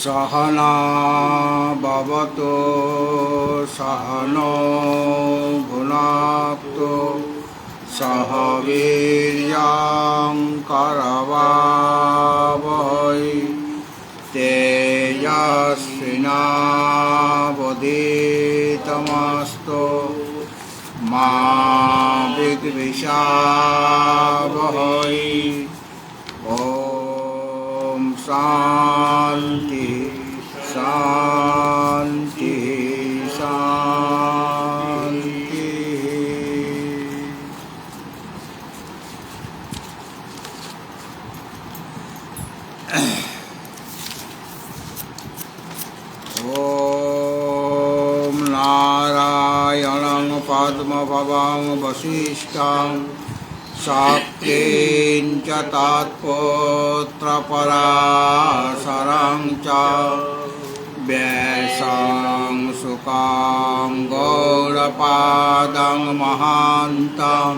सहना भवतु सहनो भुनक्तु सह वीर्यं करवावहै तेजस्विनावधीतमस्तु मा विद्विषावहै। ओम शांति शांति शांति। ओम नारायणं पद्मभवं वसिष्ठं शाक्तेन च तत्पुत्रपराशरं च व्यासं शुकं गौडपादं महान्तं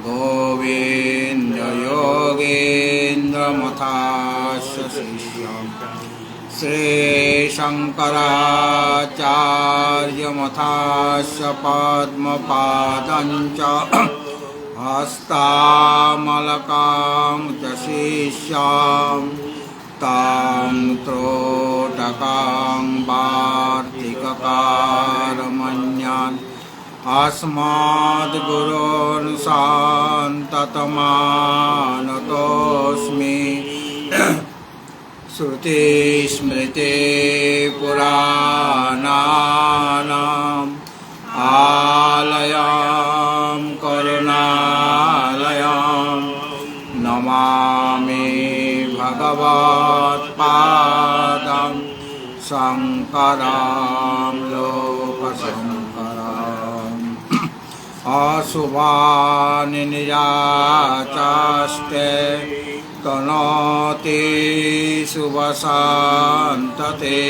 गोविन्दयोगेन्द्रमथास्य शिष्यं श्रीशङ्कराचार्यमथास्य पद्मपादं च हस्तामलकां च शिष्यां तां त्रोटकां वार्तिककारमन्यान् अस्मद्गुरोन् सन्ततमानतोऽस्मि। श्रुतिस्मृतिपुराणानाम् आलयं करुणालयं नमामि भगवत्पादं शङ्करं लोकशङ्करम्। अशुभानि निराचास्ते तनोति शुभसन्तते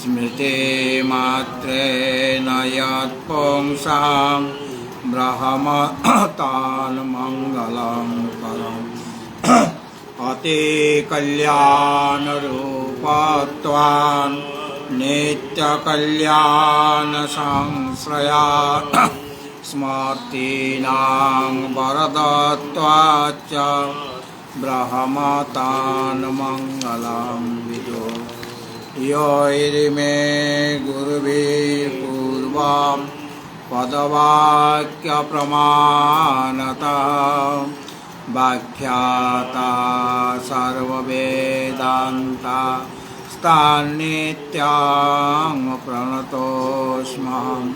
स्मृतिमात्रेण यत्पुंसां ब्रह्मतान् मङ्गलं करम्। अतिकल्याणरूपत्वान् नित्यकल्याणसंश्रया स्मृतीनां वरदत्वाच्च ब्रह्मतान् मङ्गलं विदो। यो इमे गुरुभिर्पूर्वं पदवाक्यप्रमाणता व्याख्याता सर्ववेदान्ता स्तान्नित्यां प्रणतोऽस्म्यहम्।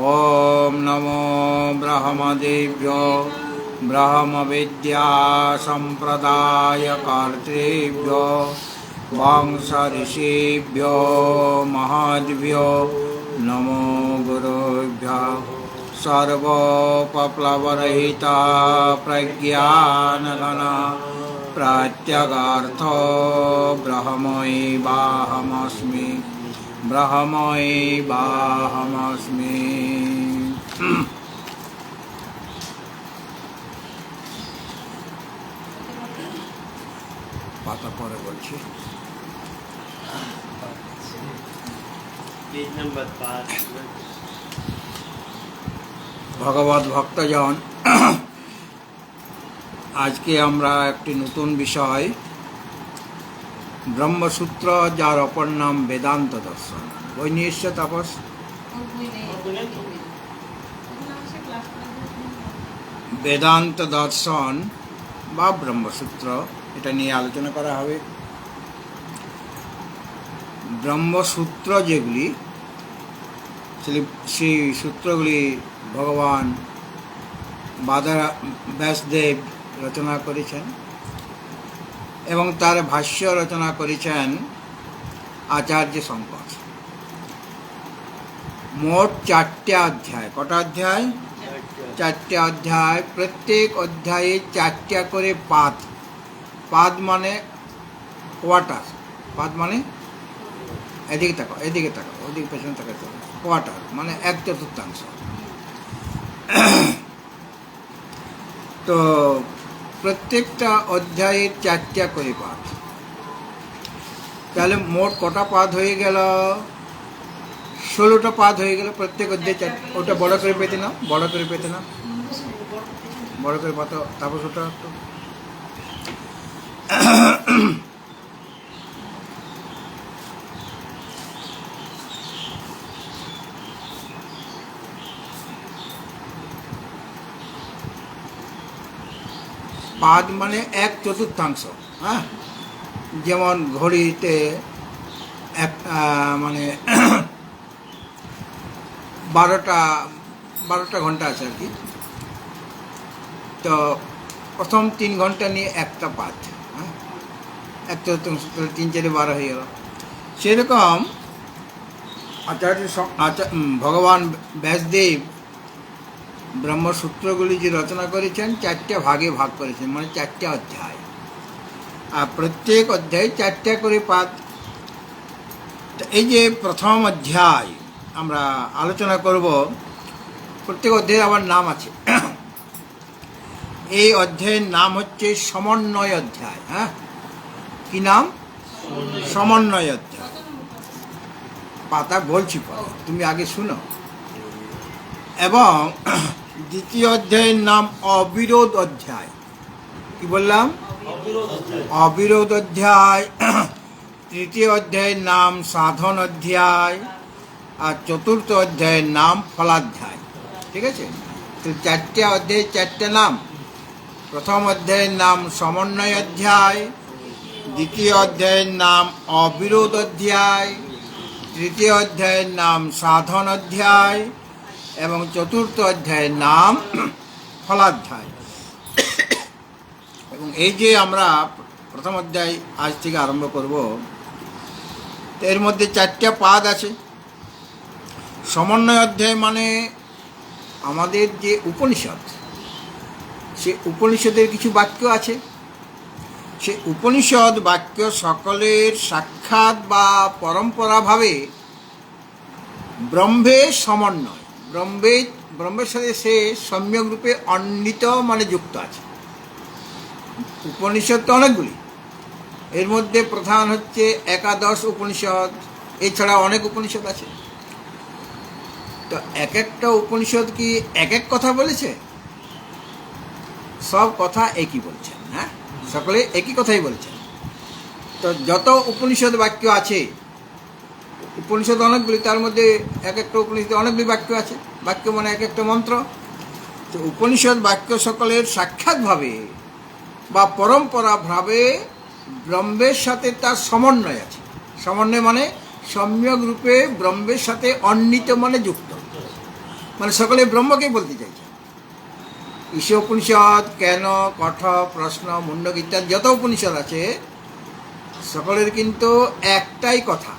ॐ नमो ब्रह्मदेव्यो ब्रह्मविद्यासम्प्रदायकर्तृभ्यो वंशऋषिभ्यो महाद्भ्यो नमो गुरुभ्यः। सर्वोपप्लवरहिता प्रज्ञानघन प्रत्यगार्थो ब्रह्मैवाहमस्मि ब्रह्मैवाहमस्मि। পাতা পরে বলছি। ভগবত ভক্তজন, আজকে আমরা একটি নতুন বিষয় ব্রহ্মসূত্র, যার অপর নাম বেদান্ত দর্শন। বই নিয়ে এসছে তাপস? বেদান্ত দর্শন বা ব্রহ্মসূত্র, এটা নিয়ে আলোচনা করা হবে। ব্রহ্মসূত্র যেগুলি, সেই সূত্রগুলি ভগবান ব্যাসদেব রচনা করেছেন এবং তার ভাষ্য রচনা করেছেন আচার্য শঙ্কর। মোট 4টে অধ্যায়। কটা অধ্যায়? 4টে অধ্যায়। প্রত্যেক অধ্যায়ে 4টা করে পাদ। পাদ মানে কোয়ার্টার। পাদ মানে এদিকে তাকাও, এদিকে তাকাও, ওদিকে পেছনে তাকাতে হবে। কোয়ার্টার মানে 1/4। তো প্রত্যেকটা অধ্যায়ের 4টা করে পাঠ। তাহলে মোট কটা পাদ হয়ে গেল? 16টা পাদ হয়ে গেল। প্রত্যেক অধ্যায় ওটা বড় করে পেতে না, বড় করে পেতে না, বড় করে পাতো। তারপর ওটা একটু পাদ মানে 1/4। হ্যাঁ, যেমন ঘড়িতে এক মানে 12টা ঘন্টা আছে আর কি। তো প্রথম 3 ঘন্টা নিয়ে একটা পাদ, হ্যাঁ, 1/4, 3 4 12 হয়ে গেল। সেরকম ভগবান ব্যাসদেব ব্রহ্মসূত্রগুলি যে রচনা করেছেন 4টে ভাগে ভাগ করেছেন, মানে 4টে অধ্যায়, আর প্রত্যেক অধ্যায়ে 4টে করে পাদ। এই যে প্রথম অধ্যায় আমরা আলোচনা করব, প্রত্যেক অধ্যায়ে আবার নাম আছে। এই অধ্যায়ের নাম হচ্ছে সমন্বয় অধ্যায়। হ্যাঁ, কি নাম? সমন্বয় অধ্যায়। পাতা বলছি পরে, তুমি আগে শুনো। এবং দ্বিতীয় অধ্যায়ের নাম অবিরোধ অধ্যায়। কি বললাম? অবিরোধ অধ্যায়। তৃতীয় অধ্যায়ের নাম সাধন অধ্যায়, আর চতুর্থ অধ্যায়ের নাম ফলাধ্যায়। ঠিক আছে? তো 4টে অধ্যায় 4টে নাম। প্রথম অধ্যায়ের নাম সমন্বয় অধ্যায়, দ্বিতীয় অধ্যায়ের নাম অবিরোধ অধ্যায়, তৃতীয় অধ্যায়ের নাম সাধন অধ্যায়, এবং চতুর্থ অধ্যায়ের নাম ফলাধ্যায়। এবং এই যে আমরা প্রথম অধ্যায় আজ থেকে আরম্ভ করব, এর মধ্যে 4টে পাদ আছে। সমন্বয় অধ্যায় মানে আমাদের যে উপনিষদ, সে উপনিষদের কিছু বাক্য আছে। সে উপনিষদ বাক্য সকলের সাক্ষাৎ বা পরম্পরাভাবে ব্রহ্মের সমন্বয়, ব্রহ্মের সাথে সে সম্যক রূপে অন্বিত মানে যুক্ত আছে। উপনিষদ তো অনেকগুলি, এর মধ্যে প্রধান হচ্ছে একাদশ উপনিষদ। এছাড়া অনেক উপনিষদ আছে। তো এক একটা উপনিষদ কি এক এক কথা বলেছে? সব কথা একই বলছেন। হ্যাঁ, সকলে একই কথাই বলছেন। তো যত উপনিষদ বাক্য আছে, উপনিষদ অনেকগুলি, তার মধ্যে এক একটা উপনিষদে অনেকগুলি বাক্য আছে। বাক্য মানে এক একটা মন্ত্র। তো উপনিষদ বাক্য সকলের সাক্ষাৎভাবে বা পরম্পরাভাবে ব্রহ্মের সাথে তার সমন্বয় আছে। সমন্বয় মানে সম্যক রূপে ব্রহ্মের সাথে অন্বিত মানে যুক্ত, মানে সকলে ব্রহ্মকেই বলতে চাইছে। ঈশ উপনিষদ, কেন, কঠ, প্রশ্ন, মুন্ডক ইত্যাদি যত উপনিষদ আছে, সকলের কিন্তু একটাই কথা।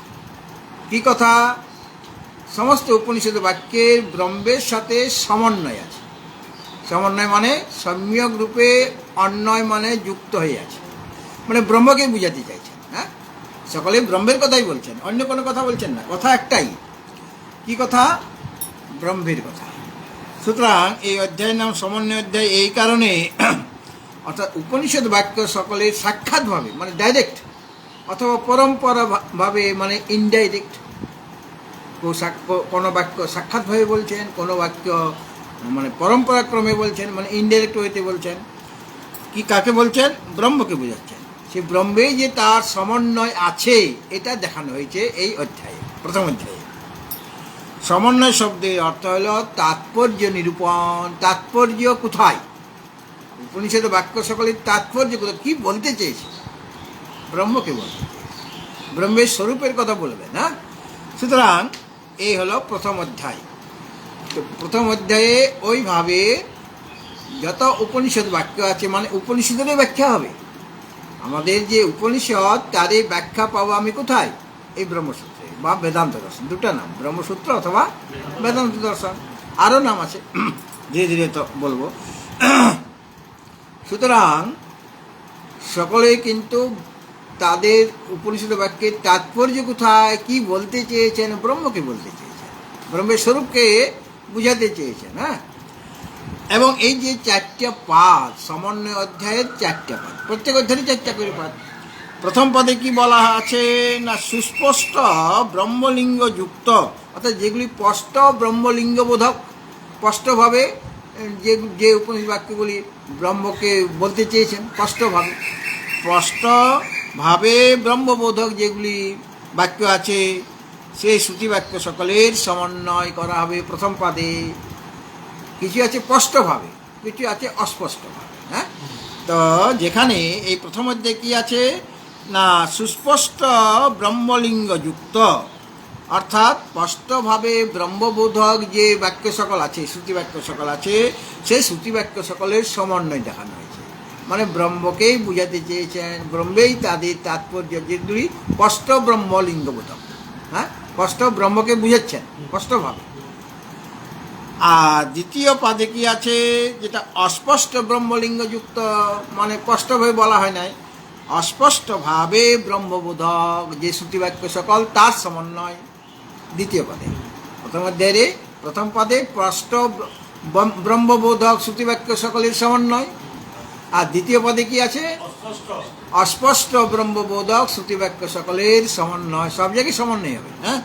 কি কথা? সমস্ত উপনিষদ বাক্যের ব্রহ্মের সাথে সমন্বয় আছে। সমন্বয় মানে সম্যক রূপে, অন্বয় মানে যুক্ত হয়ে আছে, মানে ব্রহ্মকে বুঝাতে চাইছেন। হ্যাঁ, সকলে ব্রহ্মের কথাই বলছেন, অন্য কোনো কথা বলছেন না। কথা একটাই। কি কথা? ব্রহ্মের কথা। সুতরাং এই অধ্যায়ের নাম সমন্বয় অধ্যায় এই কারণে, অর্থাৎ উপনিষদ বাক্য সকলের সাক্ষাৎভাবে মানে ডাইরেক্ট, অথবা পরম্পরাভাবে মানে ইনডাইরেক্ট। কোনো বাক্য সাক্ষাৎভাবে বলছেন, কোনো বাক্য মানে পরম্পরাক্রমে বলছেন, মানে ইনডাইরেক্ট ওয়েতে বলছেন। কি কাকে বলছেন? ব্রহ্মকে বোঝাচ্ছেন। সেই ব্রহ্মে যে তার সমন্বয় আছে, এটা দেখানো হয়েছে এই অধ্যায়ে, প্রথম অধ্যায়ে। সমন্বয় শব্দের অর্থ হল তাৎপর্য নিরূপণ। তাৎপর্য কোথায়? উপনিষদ বাক্য সকলের তাৎপর্য কোথায়? কি বলতে চেয়েছে? ব্রহ্মকে বলতে চেয়েছে, ব্রহ্মের স্বরূপের কথা বলবে না। সুতরাং এই হলো প্রথম অধ্যায়। তো প্রথম অধ্যায়ে ওইভাবে যত উপনিষদ বাক্য আছে, মানে উপনিষদেরই ব্যাখ্যা হবে। আমাদের যে উপনিষদ, তারই ব্যাখ্যা পাবো আমি কোথায়? এই ব্রহ্মসূত্রে বা বেদান্ত দর্শন। দুটো নাম, ব্রহ্মসূত্র অথবা বেদান্ত দর্শন। আরও নাম আছে, ধীরে ধীরে তো বলবো। সুতরাং সকলেই কিন্তু তাদের উপনিষদ বাক্যের তাৎপর্য কোথায়, কি বলতে চেয়েছেন? ব্রহ্মকে বলতে চেয়েছেন, ব্রহ্মের স্বরূপকে বুঝাতে চেয়েছেন। হ্যাঁ, এবং এই যে 4টে পাদ, সমন্বয় অধ্যায়ের 4টে পাদ, প্রত্যেক অধ্যায়ে 4টা করে পাদ। প্রথম পদে কি বলা আছে না সুস্পষ্ট ব্রহ্মলিঙ্গ যুক্ত, অর্থাৎ যেগুলি স্পষ্ট ব্রহ্মলিঙ্গ বোধক, স্পষ্টভাবে যে যে উপনিষদ বাক্যগুলি ব্রহ্মকে বলতে চেয়েছেন স্পষ্টভাবে ব্রহ্মবোধক যেগুলি বাক্য আছে সেই শ্রুতি বাক্য সকলের সমন্বয় করা হবে প্রথম পদে। কিছু আছে স্পষ্টভাবে, কিছু আছে অস্পষ্টভাবে। হ্যাঁ, তো যেখানে এই প্রথম অধ্যায়ে কি আছে না সুস্পষ্ট ব্রহ্মলিঙ্গ যুক্ত, অর্থাৎ স্পষ্টভাবে ব্রহ্মবোধক যে বাক্য সকল আছে, শ্রুতি বাক্য সকল আছে, সেই শ্রুতি বাক্য সকলের সমন্বয় দেখানো হয়েছে। মানে ব্রহ্মকেই বুঝাতে চেয়েছেন, ব্রহ্মেই তাদের তাৎপর্য, যেগুলি স্পষ্ট ব্রহ্মলিঙ্গবোধক। হ্যাঁ, স্পষ্ট ব্রহ্মকে বুঝাচ্ছেন স্পষ্টভাবে। আর দ্বিতীয় পদে কি আছে যেটা অস্পষ্ট ব্রহ্মলিঙ্গযুক্ত, মানে স্পষ্টভাবে বলা হয় নাই, অস্পষ্টভাবে ব্রহ্মবোধক যে শ্রুতিবাক্য সকল তার সমন্বয় দ্বিতীয় পদে। প্রথম পদে স্পষ্ট ব্রহ্মবোধক শ্রুতিবাক্য সকলের সমন্বয়, আর দ্বিতীয় পদে কি আছে অস্পষ্ট ব্রহ্মবোধক শ্রুতিবাক্য সকলের সমন্বয়, সব জায়গায় সমন্বয় হবে। হ্যাঁ,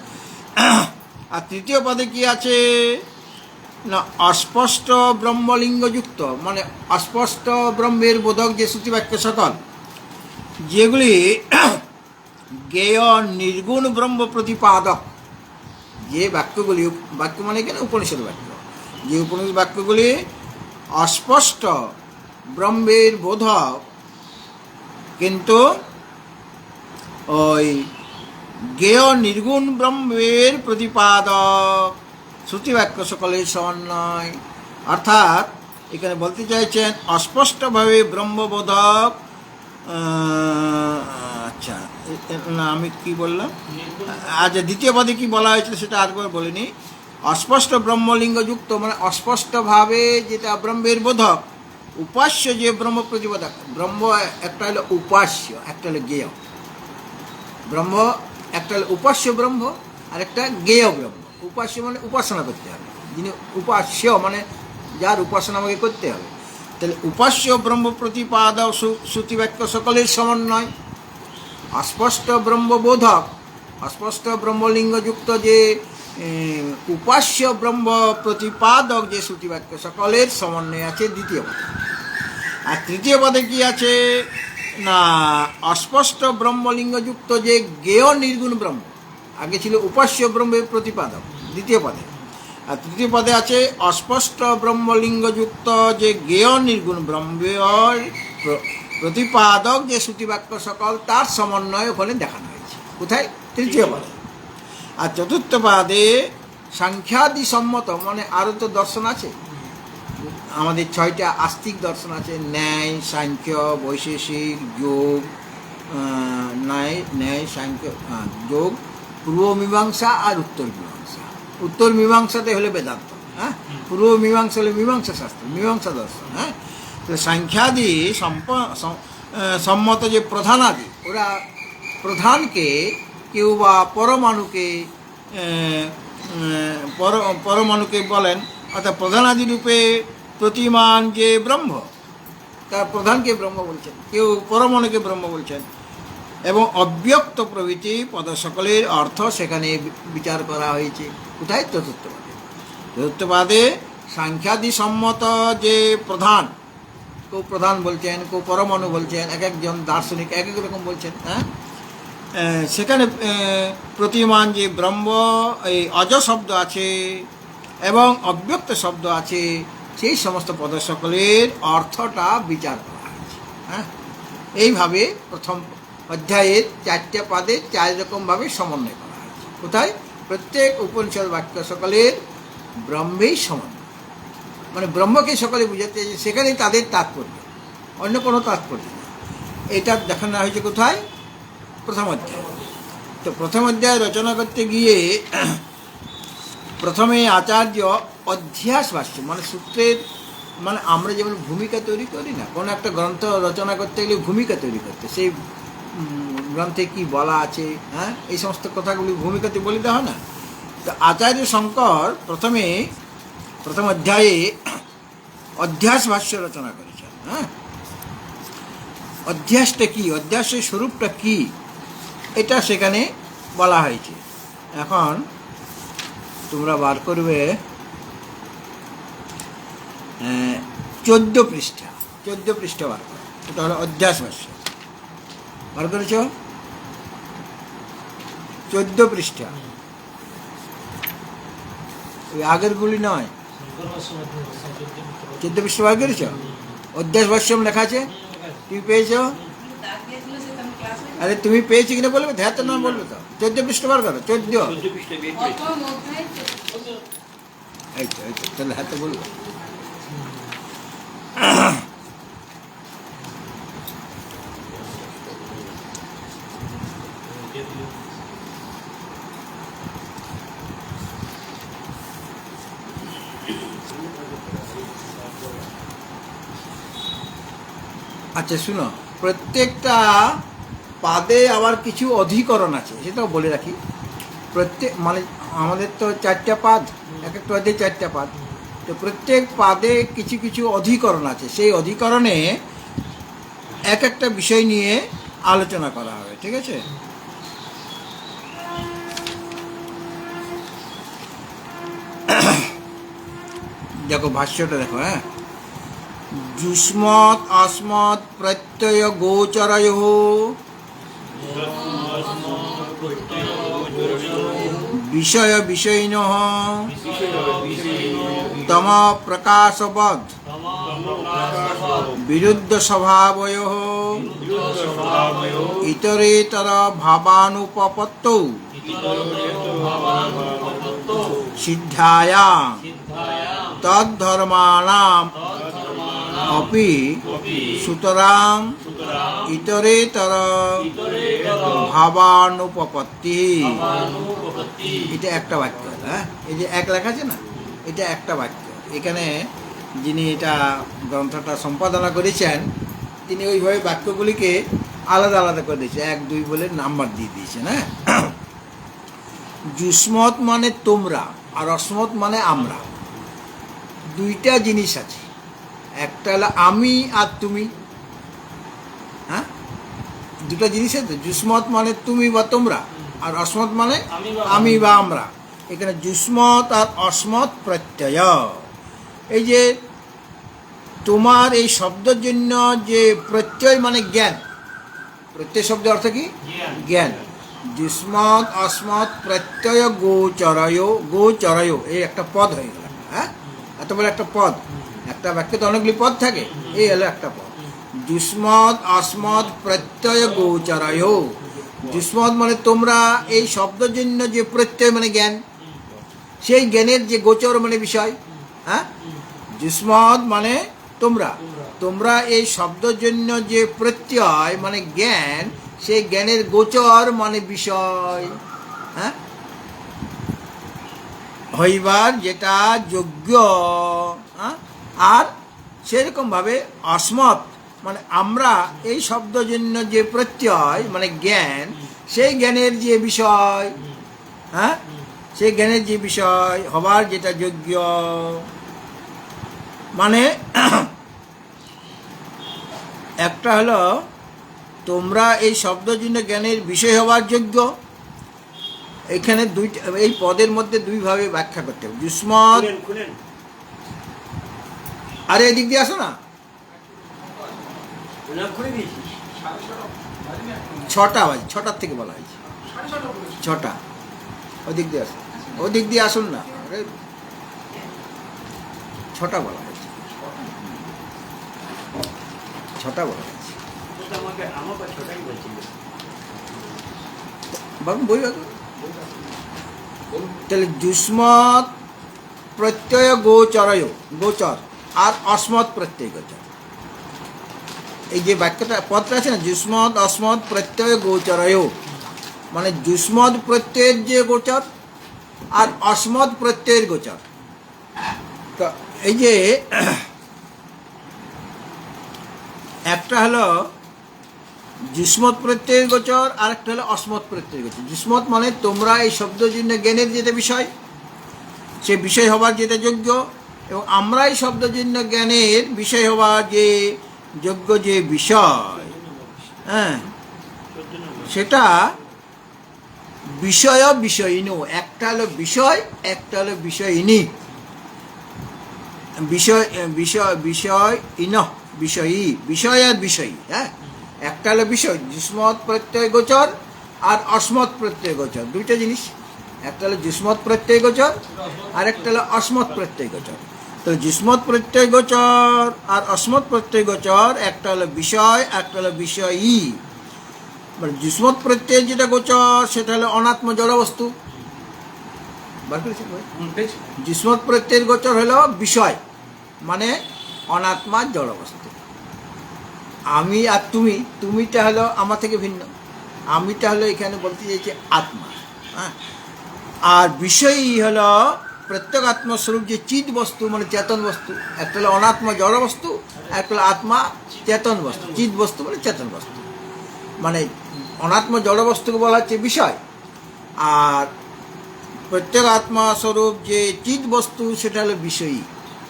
আর তৃতীয় পদে কি আছে না অস্পষ্ট ব্রহ্মলিঙ্গযুক্ত, মানে অস্পষ্ট ব্রহ্মের বোধক যে শ্রুতিবাক্য সকল যেগুলি জ্ঞেয় নির্গুণ ব্রহ্ম প্রতিপাদক, যে বাক্যগুলি, বাক্য মানে কেন উপনিষদ বাক্য, যে উপনিষদ বাক্যগুলি অস্পষ্ট ব্রহ্মের বোধক কিন্তু ওই জ্ঞেয় নির্গুণ ব্রহ্মের প্রতিপাদক শ্রুতিবাক্য সকলের সমন্বয়। অর্থাৎ এখানে বলতে চাইছেন অস্পষ্টভাবে ব্রহ্মবোধক, আচ্ছা না আমি কি বললাম, আচ্ছা দ্বিতীয় পদে কি বলা হয়েছিল সেটা আরেকবার বলিনি। অস্পষ্ট ব্রহ্মলিঙ্গযুক্ত মানে অস্পষ্টভাবে যেটা ব্রহ্মের বোধক, উপাস্য যে ব্রহ্ম প্রতিপাদক, ব্রহ্ম একটা হলো উপাস্য, একটা হলো জ্ঞেয় ব্রহ্ম, একটা হলো উপাস্য ব্রহ্ম আর একটা জ্ঞেয় ব্রহ্ম। উপাস্য মানে উপাসনা করতে হবে, যিনি উপাস্য মানে যার উপাসনা আমাকে করতে হবে। তাহলে উপাস্য ব্রহ্ম প্রতিপাদক শ্রুতিবাক্য সকলের সমন্বয়, অস্পষ্ট ব্রহ্মবোধক, অস্পষ্ট ব্রহ্মলিঙ্গযুক্ত যে উপাস্য ব্রহ্ম প্রতিপাদক যে শ্রুতিবাক্য সকলের সমন্বয় আছে দ্বিতীয় পদে। আর তৃতীয় পদে কি আছে না অস্পষ্ট ব্রহ্মলিঙ্গযুক্ত যে জ্ঞেয় নির্গুণ ব্রহ্ম, আগে ছিল উপাস্য ব্রহ্মের প্রতিপাদক দ্বিতীয় পদে, আর তৃতীয় পদে আছে অস্পষ্ট ব্রহ্মলিঙ্গযুক্ত যে জ্ঞেয় নির্গুণ ব্রহ্মের প্রতিপাদক যে শ্রুতিবাক্য সকল তার সমন্বয় ওখানে দেখানো হয়েছে। কোথায়? তৃতীয় পদে। আর চতুর্থ পদে সাংখ্যাদি সম্মত, মানে আরও তো দর্শন আছে, আমাদের 6টা আস্তিক দর্শন আছে, ন্যায়, সাংখ্য, বৈশেষিক, যোগ, ন্যায় সাংখ্য যোগ, পূর্ব মীমাংসা আর উত্তর মীমাংসা। উত্তর মীমাংসাতে হলে বেদান্ত, হ্যাঁ, পূর্ব মীমাংসা হলে মীমাংসা শাস্ত্র, মীমাংসা দর্শন। হ্যাঁ, তাহলে সাংখ্যাদি সম্মত যে প্রধানাদি, ওরা প্রধানকে কেউ বা পরমাণুকে বলেন, অর্থাৎ প্রধানাদি রূপে প্রতিমান যে ব্রহ্ম তার প্রধানকে ব্রহ্ম বলছেন, কেউ পরমাণুকে ব্রহ্ম বলছেন, এবং অব্যক্ত প্রভৃতি পদ সকলের অর্থ সেখানে বিচার করা হয়েছে। কোথায়? চতুর্থ পদে। চতুর্থ পদে সাংখ্যাদি সম্মত যে প্রধান, কেউ প্রধান বলছেন, কেউ পরমাণু বলছেন, এক একজন দার্শনিক এক এক রকম বলছেন। হ্যাঁ, সেখানে প্রতিমান যে ব্রহ্ম, এই অজ শব্দ আছে এবং অব্যক্ত শব্দ আছে, সেই সমস্ত পদ সকলের অর্থটা বিচার করা হয়েছে। হ্যাঁ, এইভাবে প্রথম অধ্যায়ের 4টে পদে 4 রকমভাবে সমন্বয় করা হয়েছে। কোথায়? প্রত্যেক উপনিষদ বাক্য সকলের ব্রহ্মেই সমন্বয়, মানে ব্রহ্মকে সকলে বুঝাতে, সেখানেই তাদের তাৎপর্য, অন্য কোনো তাৎপর্য নেই। এটা দেখানো হয়েছে কোথায়? প্রথম অধ্যায়। তো প্রথম অধ্যায় রচনা করতে গিয়ে প্রথমে আচার্য অধ্যাস ভাষ্য, মানে সূত্রের, মানে আমরা যেমন ভূমিকা তৈরি করি না, কোনো একটা গ্রন্থ রচনা করতে গেলে ভূমিকা তৈরি করতে, সেই গ্রন্থে কি বলা আছে, হ্যাঁ, এই সমস্ত কথাগুলি ভূমিকাতে বলে দেওয়া হয় না। তো আচার্য শঙ্কর প্রথম অধ্যায়ে অধ্যাস ভাষ্য রচনা করেছেন। হ্যাঁ, অধ্যাসটা কি, অধ্যাসের স্বরূপটা কি, এটা সেখানে বলা হয়েছে। এখন তোমরা বার করবে 14 পৃষ্ঠা, 14 পৃষ্ঠা বার করো। এটা হলো অধ্যাস ভাষ্য, বার করেছ? 14 পৃষ্ঠা, ওই আগেরগুলি নয়। 14 পৃষ্ঠা বার করেছ? অধ্যাস ভাষ্য লেখা আছে, তুমি পেয়েছ? আরে তুমি পেয়েছি কিনা বলবে, ধ্যাত না বলবে তো। 14 পৃষ্ঠা বার করো, 14। এই তো তাহলে হাতে বলবো। আচ্ছা শুনো, প্রত্যেকটা পাদে আবার কিছু অধিকরণ আছে, সেটাও বলে রাখি। প্রত্যেক মানে আমাদের তো 4টা পাদ, এক একটা পাদে 4টা পাদ, তো প্রত্যেক পাদে কিছু কিছু অধিকরণ আছে। সেই অধিকরণে এক একটা বিষয় নিয়ে আলোচনা করা হবে, ঠিক আছে? দেখো ভাষ্যটা দেখো। হ্যাঁ, যুষ্মৎ अस्मत् प्रत्यय गोचरयोः विषय विषयिनः तम प्रकाशवद् विरुद्ध स्वभावयोः इतरेतर भावानुपपत्तौ सिद्धायां तद्धर्माणाम् अपि सुतरां इतरेतर भावानुपपत्ति। এটা একটা বাক্য। হ্যাঁ, এই যে এক লেখা আছে না, এটা একটা বাক্য। এখানে যিনি এটা গ্রন্থটা সম্পাদনা করেছেন তিনি ওইভাবে বাক্যগুলিকে আলাদা আলাদা করে দিয়েছেন, 1 2 বলে নাম্বার দিয়ে দিয়েছেন। হ্যাঁ, যুষ্মৎ মানে তোমরা, আর অস্মৎ মানে আমরা। দুইটা জিনিস আছে, একটা হলো আমি আর তুমি। হ্যাঁ, দুটা জিনিস আছে। যুষ্মৎ মানে তুমি বা তোমরা, আর অস্মৎ মানে আমি বা আমরা। এখানে যুষ্মৎ আর অস্মৎ প্রত্যয়। এই যে তোমার এই শব্দের জন্য যে প্রত্যয় মানে জ্ঞান, প্রত্যয় শব্দের অর্থ কি? জ্ঞান। যুষ্মৎ অস্মৎ প্রত্যয় গোচরয়, গোচরয় এই একটা পদ হয়ে গেল। হ্যাঁ, এত বড় একটা পদ, একটা বাক্যে তো অনেকগুলি পদ থাকে, এই হলো একটা পদ। যুষ্মৎ অস্মৎ প্রত্যয় গোচরয়। যুষ্মৎ মানে তোমরা, এই শব্দজন্য যে প্রত্যয় মানে জ্ঞান, সেই জ্ঞানের যে গোচর মানে বিষয়। হ্যাঁ, যুষ্মৎ মানে তোমরা, তোমরা এই শব্দজন্য যে প্রত্যয় মানে জ্ঞান, সেই জ্ঞানের গোচর মানে বিষয়। হ্যাঁ, হইবার যেটা যোগ্য। হ্যাঁ, আর সেরকমভাবে অস্মৎ মানে আমরা, এই শব্দজন্য যে প্রত্যয় মানে জ্ঞান, সেই জ্ঞানের যে বিষয়। হ্যাঁ, সেই জ্ঞানের যে বিষয় হবার যেটা যোগ্য। মানে একটা হলো তোমরা এই শব্দজন্য জ্ঞানের বিষয় হবার যোগ্য। এখানে দুইটা, এই পদের মধ্যে দুইভাবে ব্যাখ্যা করতে হবে। যুষ্মৎ, আরে এদিক দিয়ে আসো না, 6টা বাজে, 6টার থেকে বলা হয়েছে 6টা। ওদিক দিয়ে আসুন, ওদিক দিয়ে আসুন না, 6টা বলা হয়েছে, 6টা বলা হয়েছে। বই তাহলে যুষ্মৎ প্রত্যয় গোচরয়, গোচর, আর অস্মৎ প্রত্যয় গোচর। এই যে বাক্যটা পদটা আছে না, যুষ্মৎ অস্মৎ প্রত্যয় গোচরয়, মানে যুষ্মৎ প্রত্যয়ের যে গোচর আর অস্মৎ প্রত্যয়ের গোচর। তো এই যে একটা হলো যুষ্মৎ প্রত্যয়ের গোচর, আর একটা হলো অস্মৎ প্রত্যয়ের গোচর। যুষ্মৎ মানে তোমরা এই শব্দজন্য জ্ঞানের যেটা বিষয়, সে বিষয় হবার যেটা যোগ্য, এবং আমরা এই শব্দজন্য জ্ঞানের বিষয় হবার যে যোগ্য যে বিষয়, হ্যাঁ, সেটা বিষয় বিষয়িনু, একটা হলো বিষয়, একটা হলো বিষয়িনী। বিষয় বিষয় বিষয় ইন বিষয়ী, বিষয় আর বিষয়ী। হ্যাঁ, একটা হলো বিষয় যুষ্মৎ প্রত্যয় গোচর আর অসমৎ প্রত্যয় গোচর, দুইটা জিনিস। একটা হলো যুষ্মৎ প্রত্যয় গোচর আর একটা হলো অসমৎ প্রত্যয় গোচর। তো যুষ্মৎ প্রত্যয় গোচর আর অসমৎ প্রত্যয় গোচর, একটা হলো বিষয়, একটা হলো বিষয়ী। মানে যুষ্মৎ প্রত্যয় যেটা গোচর সেটা হলো অনাত্ম জড়বস্তু। যুষ্মৎ প্রত্যয়ের গোচর হলো বিষয়, মানে অনাত্মা জড়বস্তু। আমি আর তুমি, তুমিটা হলো আমার থেকে ভিন্ন, আমিটা হলো এখানে বলতে চাইছে আত্মা। হ্যাঁ, আর বিষয়ই হলো প্রত্যেক আত্মস্বরূপ যে চিৎ বস্তু, মানে চেতন বস্তু। একটা হলো অনাত্মা জড় বস্তু, একটা হলো আত্মা চেতন বস্তু। চিৎ বস্তু মানে চেতন বস্তু, মানে অনাত্মা জড় বস্তুকে বলা হচ্ছে বিষয়, আর প্রত্যেক আত্মা স্বরূপ যে চিৎ বস্তু সেটা হলো বিষয়ী।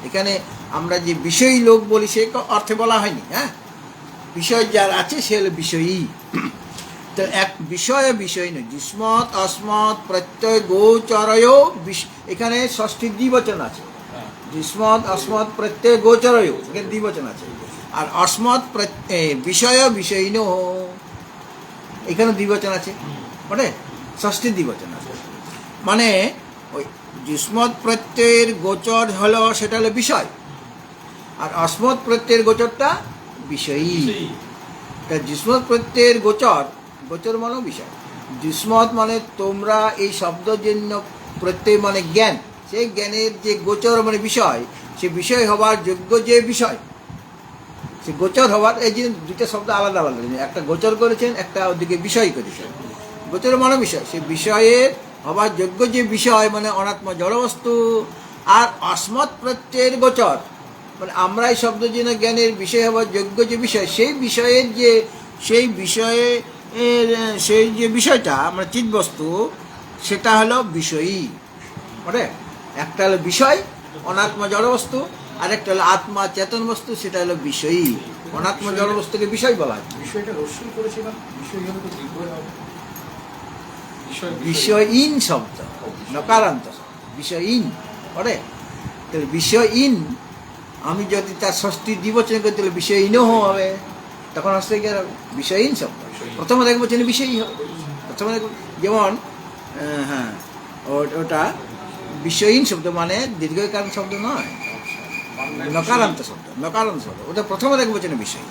এখানে আমরা যে বিষয়ী লোক বলি সে অর্থে বলা হয়নি। হ্যাঁ, বিষয় যার আছে সে হলো বিষয়ী। তো এক বিষয় বিষয় নয়, যুষ্মৎ অসমৎ প্রত্যয় গোচরয়, এখানে ষষ্ঠী দ্বিবচন আছে। যুষ্মৎ অসমৎ প্রত্যয় গোচরয়, এখানে দ্বিবচন আছে। আর অসমৎ বিষয় বিষয়ীন, এখানে দ্বিবচন আছে, বটে ষষ্ঠী দ্বিবচন আছে। মানে ওই যুষ্মৎ প্রত্যয়ের গোচর হলো সেটা হলো বিষয়, আর অসমৎ প্রত্যয়ের গোচরটা বিষয়ী। তা যুষ্মৎ প্রত্যয়ের গোচর, গোচর মানে বিষয়। যুষ্মৎ মানে তোমরা, এই শব্দজন্য প্রত্যয় মানে জ্ঞান, সেই জ্ঞানের যে গোচর মানে বিষয়, সে বিষয় হবার যোগ্য যে বিষয়, সে গোচর হবার, এই যে দুইটা শব্দ আলাদা আলাদা, একটা গোচর করেছেন, একটা ওদিকে বিষয় করেছেন। গোচর মানে বিষয়, সে বিষয়ের হবার যোগ্য যে বিষয় মানে অনাত্মা জড়বস্তু। আর অসমৎ প্রত্যয়ের গোচর মানে আমরা এই শব্দ জন্য জ্ঞানের বিষয় হবার যোগ্য যে বিষয়, সেই বিষয়ের যে সেই বিষয়ে সেই যে বিষয়টা মানে চিৎবস্তু, সেটা হলো বিষয়ী। মানে একটা হলো বিষয় অনাত্মা জড়বস্তু, আর একটা হলো আত্মা চেতন বস্তু, সেটা হলো বিষয়ী। অনাত্মা জড়বস্তুকে বিষয় বলা হয়। বিষয়টা রসুন করেছিলাম, বিষয় হলে তো দীর্ঘই হবে। বিষয়ীন শব্দ, নকারান্ত শব্দ, বিষয়ীন। পরে তাহলে বিষয়ীন, আমি যদি তার ষষ্ঠী দ্বিবচন করি তাহলে বিষয়ীনও হবে, তখন আসতে গিয়ে বিষয়ীন শব্দ। প্রথমে এক বচনে বিষয়ী হবে, প্রথমে যেমন হ্যাঁ, ওটা বিষয়ীন শব্দ মানে দীর্ঘকালীন শব্দ নয়, নকারান্ত শব্দ, নকারান্ত শব্দ, ওটা প্রথমে এক বচনে বিষয়।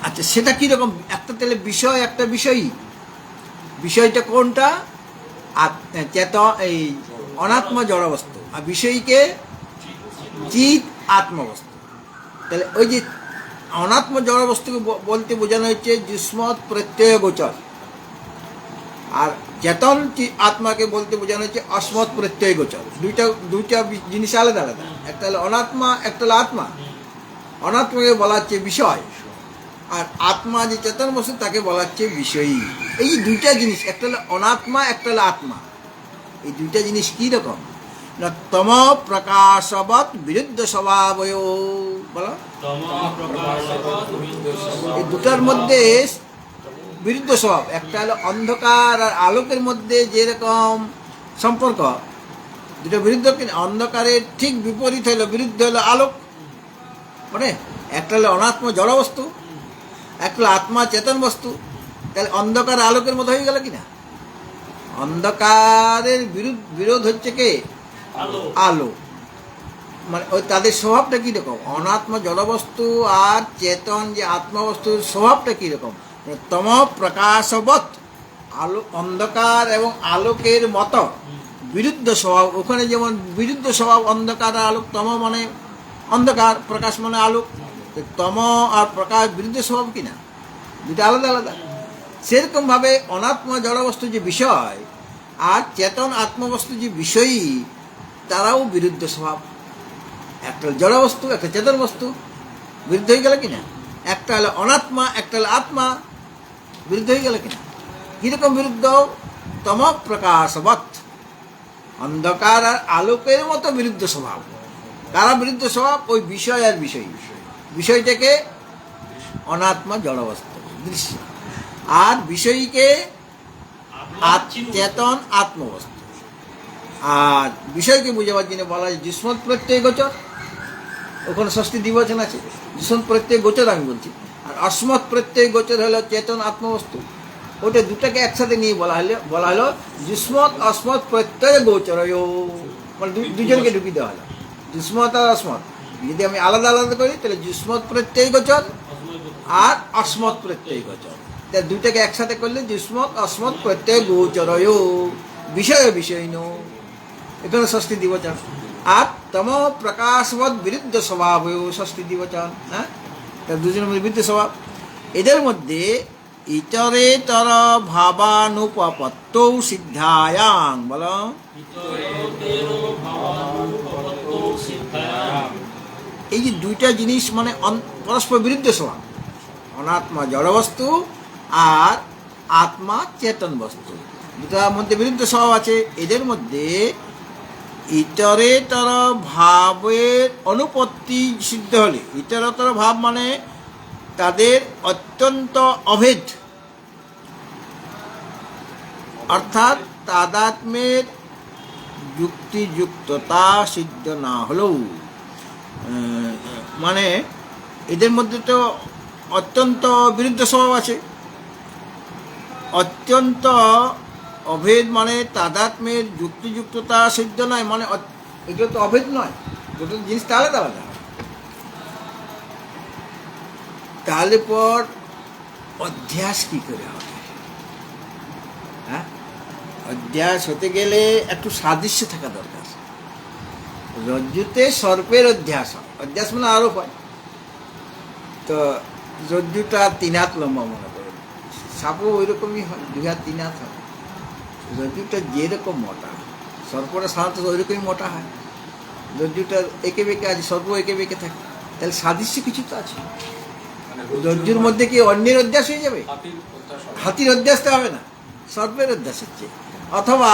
আচ্ছা, সেটা কীরকম? একটা তাহলে বিষয়, একটা বিষয়ী। বিষয়টা কোনটা? এই অনাত্মা জড়বস্তু, আর বিষয়ীকে চিৎ আত্মবস্তু। তাহলে ওই যে অনাত্মা জড়বস্তুকে বলতে বোঝানো হচ্ছে যুষ্মৎ প্রত্যয় গোচর, আর চেতন আত্মাকে বলতে বোঝানো হচ্ছে অসমৎ প্রত্যয় গোচর। দুইটা জিনিস আলাদা আলাদা, একটা হলো অনাত্মা, একটা হলো আত্মা। অনাত্মাকে বলা হচ্ছে বিষয়, আর আত্মা যে চেতন বস্তু তাকে বলা হচ্ছে বিষয়ী। এই দুইটা জিনিস, একটা হলো অনাত্মা, একটা হলো আত্মা। এই দুইটা জিনিস কি রকম না, তম প্রকাশবৎ বিরুদ্ধ স্বভাবয়, বলো। এই দুটার মধ্যে বিরুদ্ধ স্বভাব। একটা হলো অন্ধকার আর আলোকের মধ্যে যেরকম সম্পর্ক, দুটো বিরুদ্ধ, অন্ধকারের ঠিক বিপরীত হলো, বিরুদ্ধ হলো আলোক। মানে একটা হলো অনাত্মা জড়বস্তু, একটা হলো আত্মা চেতন বস্তু। তাহলে অন্ধকার আলোকের মতো হয়ে গেল কিনা? অন্ধকারের বিরোধ হচ্ছে কে? আলো। মানে ওই তাদের স্বভাবটা কীরকম? অনাত্মা জড়বস্তু আর চেতন যে আত্মবস্তুর স্বভাবটা কীরকম? তম প্রকাশবৎ, আলো, অন্ধকার এবং আলোকের মতো বিরুদ্ধ স্বভাব। ওখানে যেমন বিরুদ্ধ স্বভাব অন্ধকার আর আলোক, তম মানে অন্ধকার, প্রকাশ মানে আলোক। তম আর প্রকাশ বিরুদ্ধ স্বভাব কিনা? দুটো আলাদা আলাদা। সেরকমভাবে অনাত্মা জড়বস্তু যে বিষয় আর চেতন আত্মবস্তু যে বিষয়ী, তারাও বিরুদ্ধ স্বভাব। একটা হলো জড়বস্তু, একটা চেতন বস্তু, বিরুদ্ধ হয়ে গেল কিনা? একটা হলো অনাত্মা, একটা হলো আত্মা, বিরুদ্ধ হয়ে গেল কিনা? কীরকম বিরুদ্ধ? তম প্রকাশবৎ, অন্ধকার আর আলোকের মতো বিরুদ্ধ স্বভাব। কারা বিরুদ্ধ স্বভাব? ওই বিষয় আর বিষয়ী। বিষয়টাকে অনাত্মা জড়বস্তু দৃশ্য, আর বিষয়ীকে চেতন আত্মবস্তু। আর বিষয়কে বুঝাবার জন্য বলা হয় যুষ্মৎ প্রত্যয় গোচর, ওখানে ষষ্ঠী দ্বিবচন আছে। যুষ্মৎ প্রত্যয় গোচর আমি বলছি, আর অস্মৎ প্রত্যয় গোচর হলো চেতন আত্মবস্তু। ওটা দুটাকে একসাথে নিয়ে বলা হলো যুষ্মৎ অস্মৎ প্রত্যয় গোচর, মানে দুজনকে ঢুকিয়ে দেওয়া হলো যুষ্মৎ আর অস্মৎ। যদি আমি আলাদা আলাদা করি তাহলে যুষ্মৎ প্রত্যয় গোচর আর অস্মৎ প্রত্যয় গোচর, তাই দুটাকে একসাথে করলে যুষ্মৎ অস্মৎ প্রত্যয় গোচর বিষয় বিষয়ীন, এখানে ষষ্ঠী দ্বিবচন। আর তম প্রকাশবৎ বিরুদ্ধ স্বভাব ষষ্ঠী দ্বিবচন, হ্যাঁ, দুজনের মধ্যে বিরুদ্ধ স্বভাব। এদের মধ্যে ইতরেতর ভাবানুপপত্ত সিদ্ধায়াং, বলো এই যে দুইটা জিনিস মানে পরস্পর বিরুদ্ধ স্বভাব, অনাত্মা জড়বস্তু আর আত্মা চেতন বস্তু, দুটার মধ্যে বিরুদ্ধ স্বভাব আছে। এদের মধ্যে ইতরেতর ভাবের অনুপত্তি সিদ্ধ হলে, ইতরেতর ভাব মানে তাদের অত্যন্ত অভেদ, অর্থাৎ তাদাত্ম্যের যুক্তিযুক্ততা সিদ্ধ না হলেও, মানে এদের মধ্যে তো অত্যন্ত বিরুদ্ধ স্বভাব আছে। অত্যন্ত অভেদ মানে তাদাত্ম্যের যুক্তিযুক্ততা সিদ্ধ নয়, মানে এগুলো তো অভেদ নয়, দুটো জিনিসটা আলাদা আলাদা। তাহলে পর অধ্যাস কি করে হবে? হ্যাঁ, অধ্যাস হতে গেলে একটু সাদৃশ্য থাকা দরকার। রজ্জুতে সর্পের অধ্যাস হয়, অধ্যাস মানে আরোপ হয়। তো রজ্জুটা 3 হাত লম্বা মনে করে, সাপও ওই রকমই হয়, 2 হাত 3 হাত হয়। রজ্জুটা যেরকম মোটা, সর্পটা সাধারণত ওই রকমই মোটা হয়। রজ্জুটা এঁকে বেঁকে আছে, সর্প এঁকে বেঁকে থাকে, তাহলে সাদৃশ্য কিছু তো আছে। রজ্জুর মধ্যে কি অন্যের অধ্যাস হয়ে যাবে? হাতির অধ্যাস তো হবে না, সর্পের অধ্যাস হচ্ছে। অথবা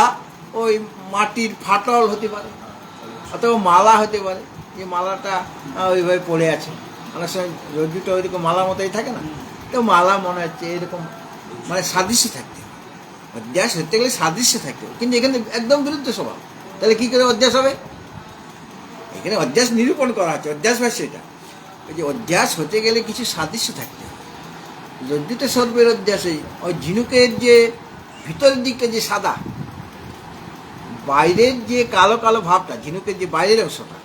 ওই মাটির ফাটল হতে পারে, অথবা মালা হতে পারে, যে মালাটা ওইভাবে পড়ে আছে। অনেক সময় রজ্জুটা ওইরকম মালা মতোই থাকে না, তো মালা মনে হচ্ছে এরকম, মানে সাদৃশ্য থাকতে হবে। অধ্যাস হতে গেলে সাদৃশ্য থাকতে হবে, কিন্তু এখানে একদম বিরুদ্ধ স্বভাব। তাহলে কী করে অধ্যাস হবে? এখানে অধ্যাস নিরূপণ করা আছে, অধ্যাস ভাষ্য এটা। ওই যে অধ্যাস হতে গেলে কিছু সাদৃশ্য থাকতে হবে। রজ্জুতে সর্পের অধ্যাসে ওই ঝিনুকের যে ভিতরের দিকটা যে সাদা, বাইরের যে কালো কালো ভাবটা, ঝিনুকের যে বাইরের অংশটা,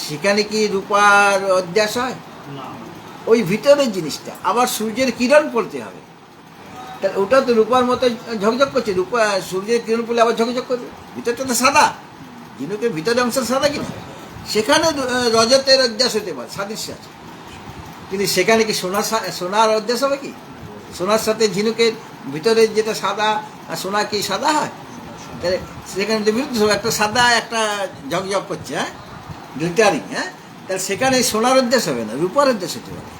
সেখানে কি রূপার অধ্যাস হয়? ওই ভিতরের জিনিসটা আবার সূর্যের কিরণ পড়তে হবে, তাহলে ওটা তো রূপার মতো ঝকঝক করছে। রূপা সূর্যের কিরণ পড়লে আবার ঝকঝক করবে, ভিতরটা তো সাদা, ঝিনুকের ভিতরের অংশ সাদা কিনা, সেখানে রজতের অধ্যাস হতে পারে, সাদৃশ্য আছে। কিন্তু সেখানে কি সোনার অধ্যাস হবে কি? সোনার সাথে ঝিনুকের ভিতরে যেটা সাদা, আর সোনা কি সাদা হয়? তাহলে সেখানে তো বিরুদ্ধ, একটা সাদা একটা ঝকঝক করছে, হ্যাঁ, গ্লিটারিং, হ্যাঁ, তাহলে সেখানে সোনার অধ্যাস হবে না, রূপার অধ্যাস হতে পারে।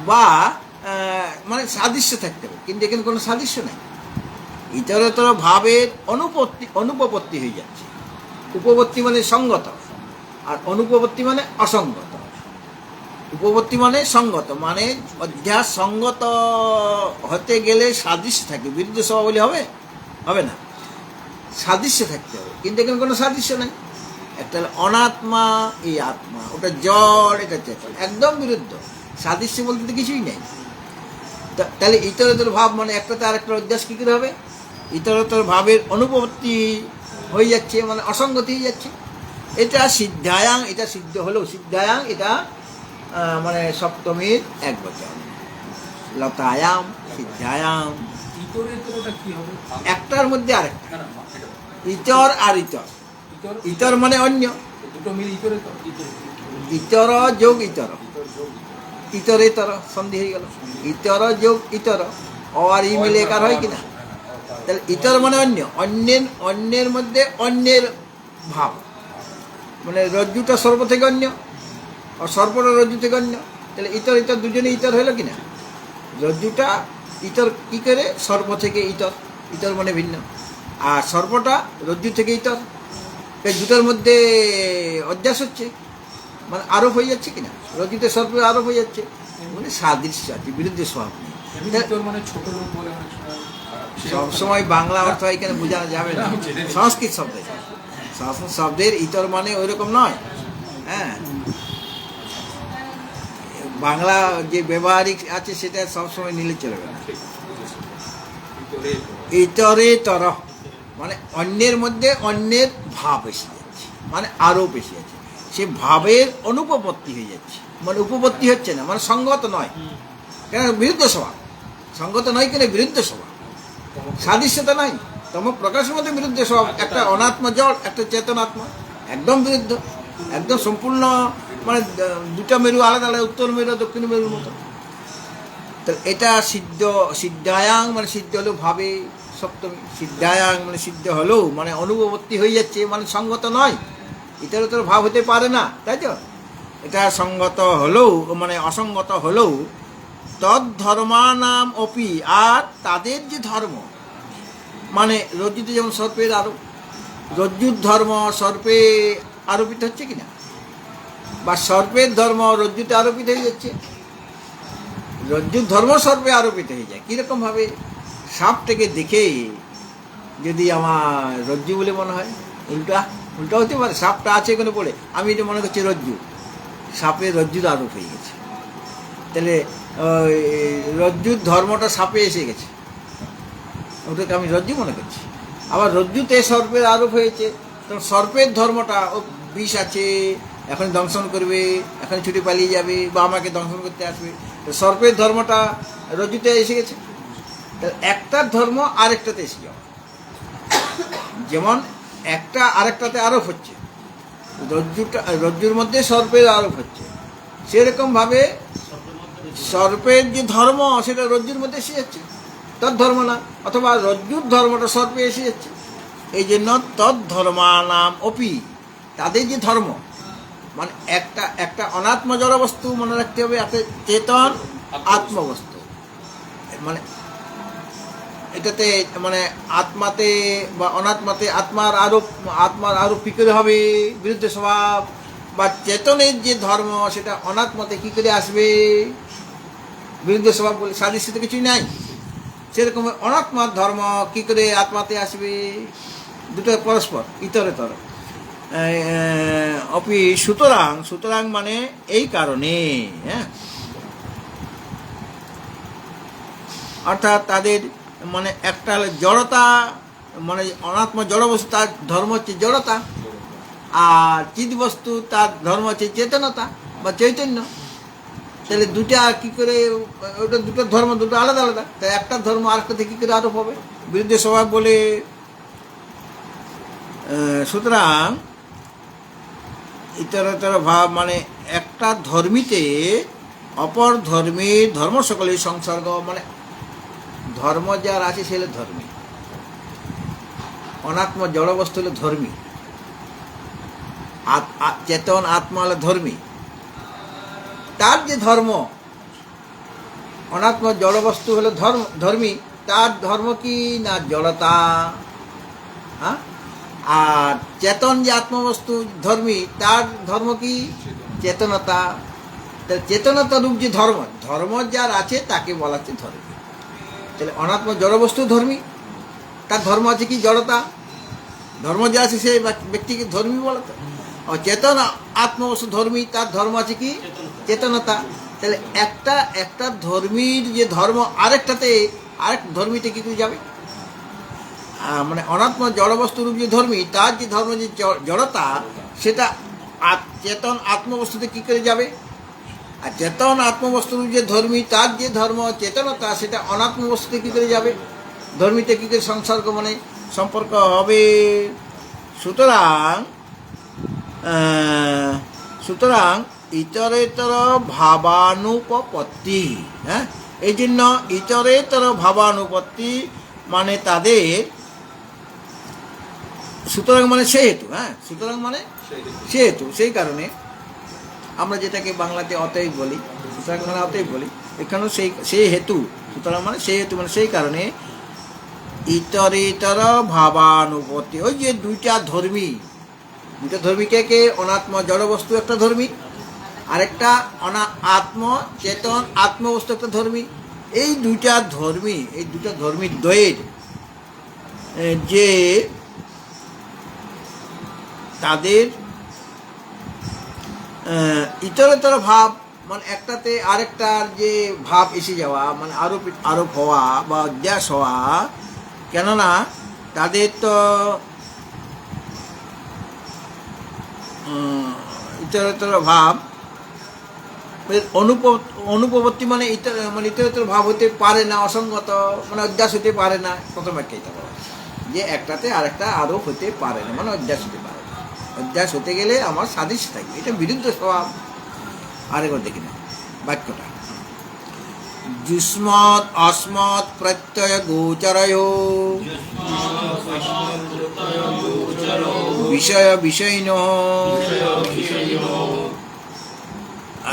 বা মানে সাদৃশ্য থাকতে হবে, কিন্তু এখানে কোনো সাদৃশ্য নেই। ইতরতর ভাবের অনুপপত্তি হয়ে যাচ্ছে। উপপত্তি মানে সঙ্গত, আর অনুপপত্তি মানে অসঙ্গত। উপপত্তি মানে সঙ্গত, মানে অধ্যাস সঙ্গত হতে গেলে সাদৃশ্য থাকে, বিরুদ্ধ স্বভাব বলে হবে না, সাদৃশ্য থাকতে হবে। কিন্তু এখানে কোনো সাদৃশ্য নেই। একটা অনাত্মা, এই আত্মা, ওটা জড়, এটা চেতন, একদম বিরুদ্ধ। সাদৃশ্য বলতে তো কিছুই নেই। তাহলে ইতরতর ভাব মানে একটাতে আরেকটা অধ্যাস কী করে হবে? ইতরতর ভাবের অনুপত্তি হয়ে যাচ্ছে, মানে অসঙ্গতি হয়ে যাচ্ছে। এটা সিদ্ধায়াং, এটা সিদ্ধ হলেও সিদ্ধায়াং, এটা মানে সপ্তমীর এক বচন, লতায়াম সিদ্ধায়াম। একটার মধ্যে আরেকটা, ইতর আর ইতর। ইতর মানে অন্য, ইতর যোগ ইতর, ইতরেতর সন্ধি হয়ে গেল। ইতর যোগ ইতর, আর ই মিলে একার হয় কিনা? তাহলে ইতর মানে অন্য, অন্যের মধ্যে অন্যের ভাব, মানে রজ্জুটা সর্ব থেকে অন্য, আর সর্পটা রজ্জু থেকে অন্য। তাহলে ইতর ইতর দুজনে ইতর হলো কিনা? রজ্জুটা ইতর কী করে? সর্প থেকে ইতর, ইতর মানে ভিন্ন। আর সর্পটা রজ্জু থেকে ইতর, এই দুটোর মধ্যে অধ্যাস হচ্ছে। মানে আরোপ হয়ে যাচ্ছে কিনা, রজ্জুতে সর্পের আরোপ হয়ে যাচ্ছে, মানে সাদৃশ্য আছে, বিরুদ্ধে স্বভাব নেই। এমনি তোর মানে ছোট লোক বলে অনেক সময় সবসময় বাংলা অর্থ এখানে বোঝানো যাবে না, সংস্কৃত শব্দ, সংস্কৃত শব্দের ইতর মানে ওই রকম নয়। হ্যাঁ, বাংলা যে ব্যবহারিক আছে সেটা সবসময় নিলে চলবে না। ইতরেতর মানে অন্যের মধ্যে অন্যের ভাব এসে যাচ্ছে, মানে আরও বেশি আছে, সে ভাবের অনুপপত্তি হয়ে যাচ্ছে, মানে উপপত্তি হচ্ছে না, মানে সঙ্গত নয়, কেন বিরুদ্ধ স্বভাব, সঙ্গত নয় কেন বিরুদ্ধ স্বভাব, সাদৃশ্যতা নাই, তম প্রকাশের মধ্যে বিরুদ্ধ স্বভাব, একটা অনাত্মা জড়, একটা চেতনাত্মা, একদম বিরুদ্ধ, একদম সম্পূর্ণ, মানে দুটা মেরু আলাদা আলাদা, উত্তর মেরু দক্ষিণ মেরুর মতো। তো এটা সিদ্ধ, সিদ্ধায়াং মানে সিদ্ধ হলেও ভাবে সপ্তমী, সিদ্ধায়াং মানে সিদ্ধ হলেও মানে অনুপপত্তি হয়ে যাচ্ছে, মানে সঙ্গত নয়, এটার তো ভাব হতে পারে না, তাই তো। এটা সঙ্গত হলেও মানে অসঙ্গত হলেও তদ্ধর্মানাম অপি, আর তাদের যে ধর্ম, মানে রজ্জুতে যেমন সর্পের আরোপ, রজ্জুর ধর্ম সর্পে আরোপিত হচ্ছে কিনা, বা সর্পের ধর্ম রজ্জুতে আরোপিত হয়ে যাচ্ছে, রজ্জুর ধর্ম সর্পে আরোপিত হয়ে যায়। কীরকম ভাবে, সাপটাকে দেখে যদি আমার রজ্জু বলে মনে হয়, উল্টা উল্টা হতে পারে, সাপটা আছে এখানে পড়ে, আমি এটা মনে করছি রজ্জু, সাপে রজ্জুর আরোপ হয়ে গেছে, তাহলে ওই রজ্জুর ধর্মটা সাপে এসে গেছে, ওটাকে আমি রজ্জু মনে করছি। আবার রজ্জুতে সর্পের আরোপ হয়েছে, তখন সর্পের ধর্মটা, ও বিষ আছে, এখন দংশন করবে, এখন ছুটে পালিয়ে যাবে, বা আমাকে দংশন করতে আসবে, তো সর্পের ধর্মটা রজ্জুতে এসে গেছে। একটার ধর্ম আরেকটাতে এসে যাওয়া, যেমন একটা আরেকটাতে আরোপ হচ্ছে, রজ্জুর মধ্যে সর্পের আরোপ হচ্ছে, সেরকমভাবে সর্পের যে ধর্ম সেটা রজ্জুর মধ্যে এসে যাচ্ছে, তদ্ধর্ম না, অথবা রজ্জুর ধর্মটা সর্পে এসে যাচ্ছে, এই জন্য তদ্ধর্মানাম অপি, তাদের যে ধর্ম, মানে একটা একটা অনাত্ম জড় বস্তু মনে রাখতে হবে, একটা চেতন আত্মবস্তু, মানে এটাতে মানে আত্মাতে বা অনাত্মাতে আত্মার আরোপ কী করে হবে, বিরুদ্ধ স্বভাব, বা চেতনের যে ধর্ম সেটা অনাত্মাতে কী করে আসবে, বিরুদ্ধ স্বভাব বলে সাদৃশ্য কিছুই নাই, সেরকম অনাত্মার ধর্ম কী করে আত্মাতে আসবে, দুটো পরস্পর ইতরেতর। অপি সুতরাং, সুতরাং মানে এই কারণে, হ্যাঁ, অর্থাৎ তাদের মানে একটা জড়তা, মানে অনাত্ম জড় বস্তু তার ধর্ম হচ্ছে জড়তা, আর চিৎ বস্তু তার ধর্ম হচ্ছে চেতনতা বা চৈতন্য। তাহলে দুটা কী করে, ওটা দুটো ধর্ম দুটো আলাদা আলাদা, তাই একটা ধর্ম আরেকটাতে কী করে আরোপ হবে, বিরুদ্ধ স্বভাব বলে। সুতরাং ইতরেতর ভাব মানে একটা ধর্মীতে অপর ধর্মীর ধর্ম সকলের সংসর্গ, মানে ধর্ম যার আছে সে হলো ধর্মী, অনাত্ম জড়বস্তু হলো ধর্মী, চেতন আত্মা হলো ধর্মী, তার যে ধর্ম, অনাত্ম জড়বস্তু হলো ধর্মী, তার ধর্ম কি না জড়তা, হ্যাঁ, আর চেতন যে আত্মবস্তু ধর্মী, তার ধর্ম কি চেতনতা। চেতনতা রূপ যে ধর্ম, ধর্ম যার আছে তাকে বলা হচ্ছে ধর্মী। তাহলে অনাত্ম জড়বস্তু ধর্মী, তার ধর্ম আছে কি জড়তা, ধর্ম যা আছে সে ব্যক্তিকে ধর্মী বলা। আর চেতন আত্মবস্তু ধর্মী, তার ধর্ম আছে কি চেতনতা। তাহলে একটা ধর্মীর যে ধর্ম আরেকটাতে, আরেক ধর্মীতে কি করে যাবে, মানে অনাত্ম জড়বস্তুরূপ যে ধর্মী, তার যে ধর্ম যে জড়তা, সেটা চেতন আত্মবস্তুতে কী করে যাবে, আর চেতন আত্মবস্তুরূপ যে ধর্মী, তার যে ধর্ম চেতনতা, সেটা অনাত্ম বস্তুতে কী করে যাবে, ধর্মীতে কী করে সংসর্গ মানে সম্পর্ক হবে। সুতরাং ইতরেতর ভাবানুপপত্তি, হ্যাঁ, এই জন্য ইতরেতর ভাবানুপত্তি মানে তাদের, সুতরাং মানে সে হেতু, হ্যাঁ, সুতরাং মানে সে হেতু, সেই কারণে আমরা যেটাকে বাংলাতে অতএব বলি, সুতরাং মানে অতএব বলি, এখানেও সেই হেতু, সুতরাং মানে সেই হেতু, মানে সেই কারণে ইতরেতর ভাবানুপত্তি, ওই যে দুইটা ধর্মী, দুটো ধর্মী কে অনাত্ম জড়বস্তু একটা ধর্মী, আরেকটা আত্ম চেতন আত্মবস্তু একটা ধর্মী। এই দুইটা ধর্মীর দ্বয়ের যে তাদের ইতরতর ভাব, মানে একটাতে আরেকটার যে ভাব এসে যাওয়া, মানে আরোপ হওয়া বা অধ্যাস হওয়া, কেননা তাদের তো ইতরতর ভাব অনুপবর্তী, মানে ইতরতর ভাব হতে পারে না, অসঙ্গত, মানে অধ্যাস হতে পারে না। প্রথম একটা এটা বলা যে একটাতে আরেকটা আরোপ হতে পারে না, মানে অধ্যাস হতে পারে না। অধ্যাস হতে গেলে আমার সাদৃশ্য থাকবে, এটা বিরুদ্ধ স্বভাব। আরেকবার দেখি না বাক্যটা, যুষ্মৎ অস্মৎ প্রত্যয় গোচরয় বিষয় বিষয়ীন।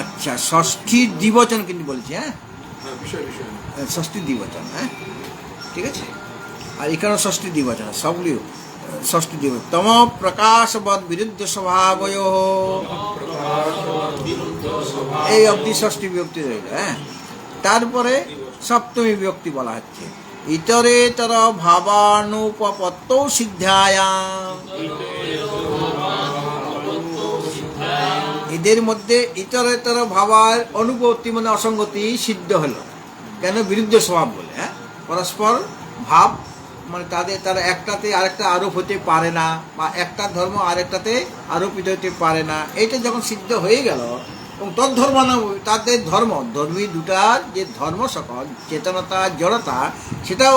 আচ্ছা, ষষ্ঠীর দ্বিবচন কিন্তু বলছি, হ্যাঁ ষষ্ঠীর দ্বিবচন, হ্যাঁ ঠিক আছে। আর এখানে ষষ্ঠীর দ্বিবচন, সবগুলি ষষ্ঠী দ্বিবচন। তম প্রকাশবৎ বিরুদ্ধ স্বভাবয়, এই অবধি ষষ্ঠী বিভক্তি রইল, হ্যাঁ। তারপরে সপ্তমী বিভক্তি বলা হচ্ছে, ইতরেতর ভাবানুপপত্তৌ সিদ্ধায়াম। এদের মধ্যে ইতরেতর ভাবার অনুপত্তি মানে অসঙ্গতি সিদ্ধ হলো। কেন? বিরুদ্ধ স্বভাব বলে, হ্যাঁ। পরস্পর ভাব, মানে তারা একটাতে আরেকটা আরোপ হতে পারে না, বা একটা ধর্ম আরেকটাতে আরোপিত হতে পারে না। এইটা যখন সিদ্ধ হয়ে গেল, এবং তদ্ধর্ম তাদের ধর্মী দুটার যে ধর্ম সকল চেতনতা জড়তা, সেটাও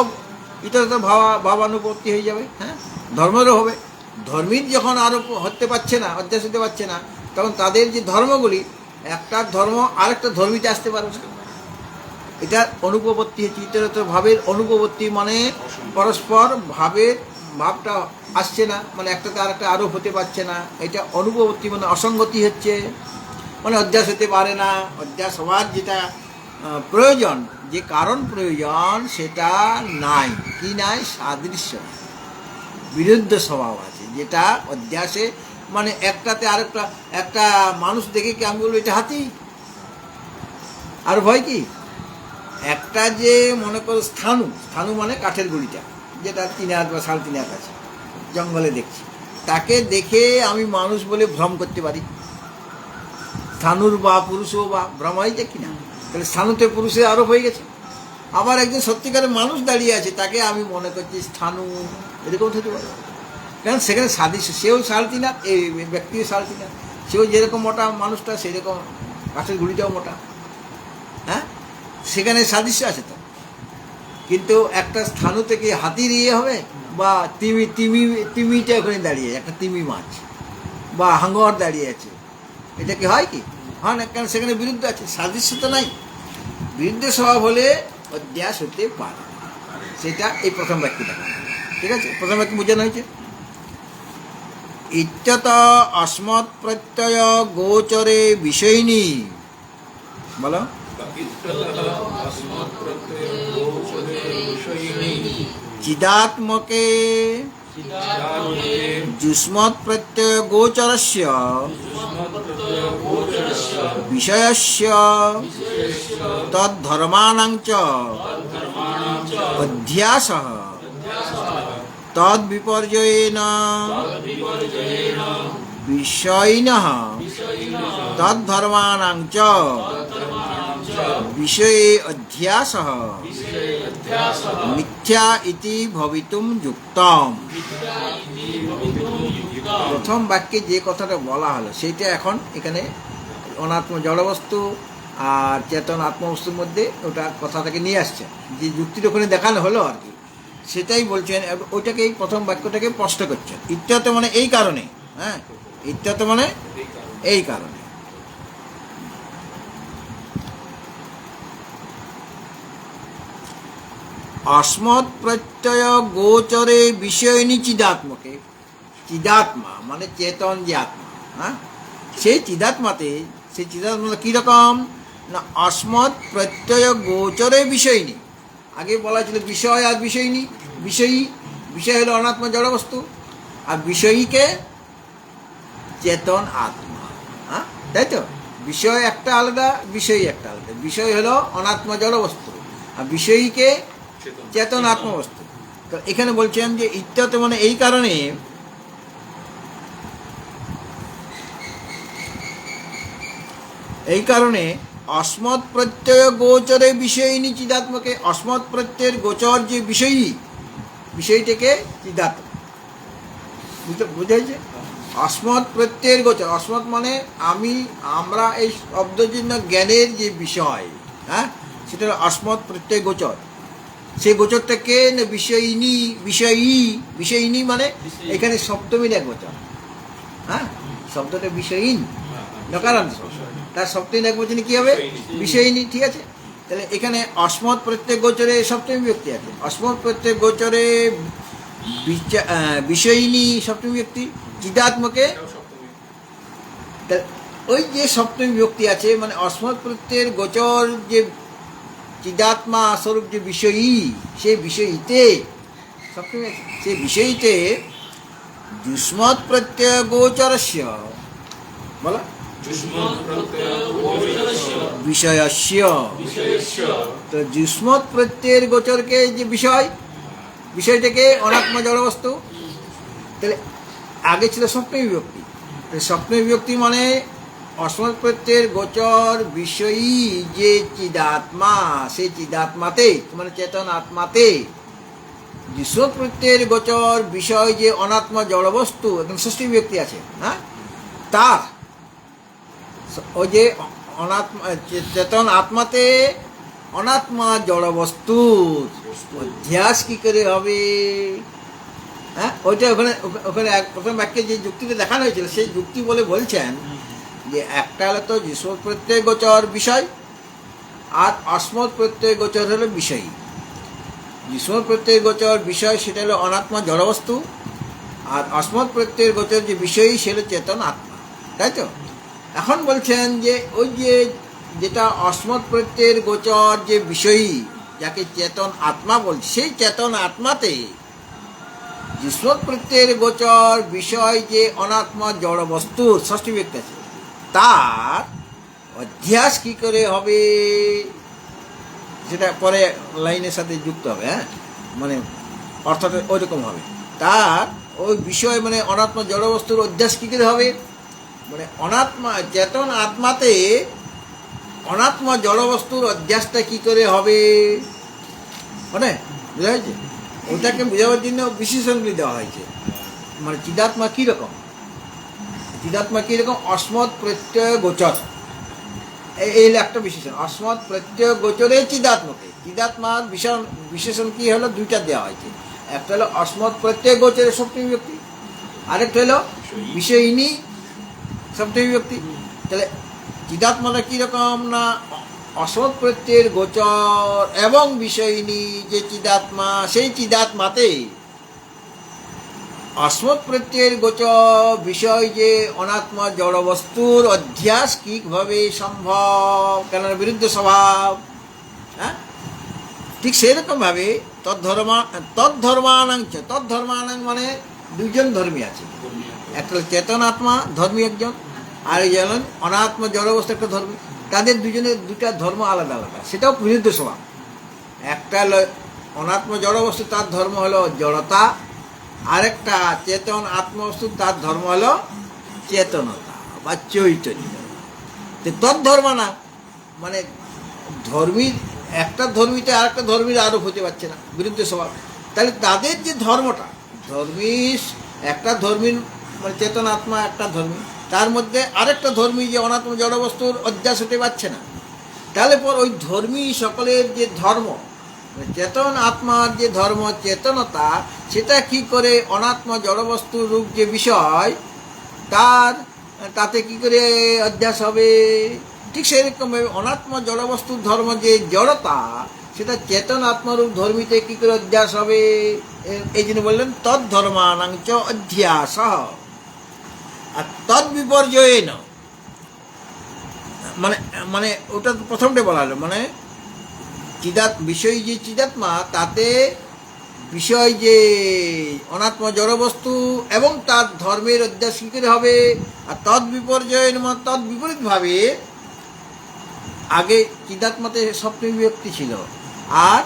ইতরতর ভাবানুপত্তি হয়ে যাবে, হ্যাঁ। ধর্মেরও হবে। ধর্মীর যখন আরোপ হতে পারছে না, অধ্যাস হতে পারছে না, তখন তাদের যে ধর্মগুলি, একটা ধর্ম আরেকটা ধর্মীতে আসতে পারবে না। এটা অনুপপত্তি হচ্ছে, ইতরতর ভাবের অনুপপত্তি, মানে পরস্পর ভাবটা আসছে না, মানে একটাতে আরেকটা আরোপ হতে পারছে না। এটা অনুপপত্তি, মানে অসঙ্গতি হচ্ছে, মানে অধ্যাস হতে পারে না। অধ্যাস হওয়ার যেটা প্রয়োজন, যে কারণ প্রয়োজন, সেটা নাই। কি নাই? সাদৃশ্য, বিরুদ্ধ স্বভাব আছে, যেটা অধ্যাসে, মানে একটাতে আরেকটা, একটা মানুষ দেখে কি আমি বলবো এটা হাতি? আর ভয় কি? একটা যে মনে করো স্থানু মানে কাঠের গুঁড়িটা, যেটা 3 হাত বা 3.5 হাত আছে, জঙ্গলে দেখছি, তাকে দেখে আমি মানুষ বলে ভ্রম করতে পারি। স্থানুর বা পুরুষও বা ভ্রম হয়েছে কিনা? তাহলে স্থানুতে পুরুষের আরোপ হয়ে গেছে। আবার একজন সত্যিকারের মানুষ দাঁড়িয়ে আছে, তাকে আমি মনে করছি স্থানু, এরকম হতে পারে। কারণ সেখানে সাদৃশ্য, সেও 3.5 হাত, এই ব্যক্তিও 3.5 হাত, সেও যেরকম মোটা মানুষটা, সেরকম কাঠের গুঁড়িটাও মোটা, হ্যাঁ। সেখানে সাদৃশ্য আছে তো। কিন্তু একটা স্থানু থেকে হাতির ইয়ে হবে, বা তিমিটা ওখানে দাঁড়িয়ে, একটা তিমি মাছ বা হাঙ্গর দাঁড়িয়ে আছে, এটা কি হয়? কি হয় না? কারণ সেখানে বিরুদ্ধ আছে, সাদৃশ্য তো নাই। বিরুদ্ধ স্বভাব হলে অধ্যাস হতে পারে, সেটা এই প্রথম বাক্যটা, ঠিক আছে। প্রথম বাক্য বোঝানো হয়েছে, ইত্যত অস্মৎ প্রত্যয় গোচরে বিষয়িনী। বলো, চিদাত্মকে যুষ্মৎ প্রত্যয় গোচরস্য বিষয়স্য তদ্ধর্মাণাং চ অধ্যাসঃ তদ্বিপর্যয়েন বিষয়িনঃ তদ্ধর্মাণাং চ বিষয়ে অধ্যাসঃ মিথ্যা ইতি ভবিতুম যুক্তম। প্রথম বাক্যে যে কথাটা বলা হলো, সেইটা এখন এখানে অনাত্ম জড়বস্তু আর চেতন আত্মবস্তুর মধ্যে ওটা কথাটাকে নিয়ে আসছে, যে যুক্তির ওখানে দেখানো হলো আর কি, সেটাই বলছেন। ওইটাকে, প্রথম বাক্যটাকে স্পষ্ট করছেন। ইত্যত মানে এই কারণে, হ্যাঁ, ইত্যত মানে এই কারণে। অস্মৎ প্রত্যয় গোচরে বিষয়নি চিদাত্মকে। চিদাত্মা মানে চেতন যে আত্মা, হ্যাঁ, সেই চিদাত্মা কীরকম না, অস্মৎ প্রত্যয় গোচরে বিষয়নি। আগে বলা ছিল বিষয় আর বিষয়নি। বিষয় হলো অনাত্মা জড়বস্তু, আর বিষয়ীকে চেতন আত্মা। হ্যাঁ, তাই তো? বিষয় একটা আলাদা, বিষয়ী একটা আলাদা। বিষয় হলো অনাত্মা জড় বস্তু, আর বিষয়ীকে চেতন আত্মবস্তু। তো এখানে বলছেন যে ইত্যতে মানে এই কারণে অস্মৎ প্রত্যয় গোচরে বিষয়িনী চিদাত্মকে, অস্মৎ প্রত্যয়ের গোচর যে বিষয়টাকে চিদাত্মা, বুঝেছে? অস্মৎ প্রত্যয়ের গোচর, অস্মৎ মানে আমরা এই শব্দচিহ্ন জ্ঞানের যে বিষয়, হ্যাঁ, সেটা হলো অস্মৎ প্রত্যয় গোচর। সেই গোচরটাকে বিষয়িনী মানে এখানে সপ্তমীর এক গোচর। হ্যাঁ, শব্দটা বিষয়ীন নকারান্ত, তার সপ্তমীর এক বচনে কি হবে? বিষয়িনী। ঠিক আছে, তাহলে এখানে অস্মৎ প্রত্যেক গোচরে সপ্তমী বিভক্তি আছে। অস্মৎ প্রত্যেক গোচরে বিষয়িনী সপ্তমী বিভক্তি, চিদাত্মকে ওই যে সপ্তমী বিভক্তি আছে, মানে অস্মৎ প্রত্যয়ের গোচর যে চিদাত্মা স্বরূপ যে বিষয়ী, সেই বিষয়ীতে সপ্তমী আছে, সেই বিষয়ীতে যুষ্মৎ প্রত্যয় গোচরস্য, বলো বিষয়স্য। তো যুষ্মৎ প্রত্যয়ের গোচরকে যে বিষয়টাকে অনাত্মা জড়বস্তু, তাহলে আগে ছিল সপ্তমী বিভক্তি। সপ্তমী বিভক্তি মানে অস্মৎ প্রত্যয়ের গোচর বিষয়ী যে চিদাত্মা, সেই চিদাত্মাতে মানে চেতন আত্মাতে যুষ্মৎ প্রত্যয়ের গোচর বিষয় যে অনাত্মা জড়বস্তু, এখন ষষ্ঠী বিভক্তি আছে। হ্যাঁ, তার ওই যে অনাত্মা চেতন আত্মাতে অনাত্মা জড়বস্তুর অধ্যাস কি করে হবে? হ্যাঁ, ওইটা ওখানে ওখানে প্রথম বাক্যে যে যুক্তিটা দেখানো হয়েছিল, সেই যুক্তি বলে বলছেন যে একটা হলো তো যুষ্মৎ প্রত্যয় গোচর বিষয়, আর অস্মৎ প্রত্যয় গোচর হলো বিষয়ী। যুষ্মৎ প্রত্যয় গোচর বিষয় সেটা হলো অনাত্মা জড়বস্তু, আর অস্মৎ প্রত্যয়ের গোচর যে বিষয়ী সেটা চেতন আত্মা, তাই তো? এখন বলছেন যে ওই যে যেটা অস্মৎ প্রত্যয়ের গোচর যে বিষয়ী, যাকে চেতন আত্মা বলছে, সেই চেতন আত্মাতে যুষ্মৎ প্রত্যয়ের গোচর বিষয় যে অনাত্মা জড় বস্তুর ষষ্ঠী ব্যক্তি আছে, তার অধ্যাস কি করে হবে সেটা পরে লাইনের সাথে যুক্ত হবে। হ্যাঁ, মানে অর্থটা ওইরকম হবে। তার ওই বিষয় মানে অনাত্মা জড় বস্তুর অধ্যাস কি করে হবে, মানে অনাত্মা চেতন আত্মাতে অনাত্মা জড়বস্তুর অধ্যাসটা কি করে হবে, মানে বোঝা হয়েছে? ওটাকে বোঝাবার জন্য বিশেষণগুলি দেওয়া হয়েছে। মানে চিদাত্মা কীরকম, অস্মৎ প্রত্যয় গোচর, এই হলো একটা বিশেষণ। অস্মৎ প্রত্যয় গোচরে চিদাত্মার বিশেষণ কি হলো, দুইটা দেওয়া হয়েছে। একটা হলো অস্মৎ প্রত্যয় গোচরে সপ্তমী বিভক্তি, আরেকটা হলো বিষয়িনী সপ্তমী বিভক্তি। তাহলে চিদাত্মাটা কীরকম না, অস্মৎ প্রত্যয়ের গোচর এবং বিষয়িনী যে চিদাত্মা, সেই চিদাত্মাতে অস্মৎ প্রত্যয়ের গোচর বিষয় যে অনাত্মা জড়বস্তুর অধ্যাস কিভাবে সম্ভব, কেন বিরুদ্ধ স্বভাব। হ্যাঁ, ঠিক সেরকমভাবে তদ্ধর্মানাং মানে দুজন ধর্মী আছে। একটা হলো চেতন আত্মা ধর্মী একজন, আর এই যেমন অনাত্মা জড়বস্তু একটা ধর্মী। তাদের দুজনের দুটা ধর্ম আলাদা আলাদা, সেটাও বিরুদ্ধ স্বভাব। একটা হলো অনাত্মা জড়বস্তু, তার ধর্ম হলো জড়তা, আরেকটা চেতন আত্মবস্তু, তার ধর্ম হলো চেতনতা বা চৈতন্য। তদ্ধর্ম না মানে ধর্মীর একটা ধর্মীতে আরেকটা ধর্মীর আরোপ হতে পারছে না, বিরুদ্ধ স্বভাব। তাহলে তাদের যে ধর্মটা, ধর্মীর একটা ধর্মীর মানে চেতন আত্মা একটা ধর্মী, তার মধ্যে আরেকটা ধর্মী যে অনাত্মা জড়বস্তুর অধ্যাস হতে পারছে না। তাহলে পর ওই ধর্মী সকলের যে ধর্ম, চেতন আত্মার যে ধর্ম চেতনতা, সেটা কি করে অনাত্মা জড়বস্তুর রূপ যে বিষয়, তাতে কি করে অধ্যাস হবে? ঠিক সেরকমভাবে অনাত্মা জড়বস্তুর ধর্ম যে জড়তা, সেটা চেতন আত্মরূপ ধর্মীতে কি করে অধ্যাস হবে? এই জন্য বললেন তদ্ধর্মানাঞ্চ অধ্যাস। আর তদ বিপর্যয়েন মানে ওটা প্রথমটা বলা হলো, মানে বিষয় যে চিদাত্মা, তাতে বিষয় যে অনাত্ম জড়বস্তু এবং তার ধর্মের অধ্যাস কী করে হবে, আর তদ্বিপর্যয়ের তদ্বিপরীতভাবে আগে চিদাত্মাতে সপ্তমী বিভক্তি ছিল আর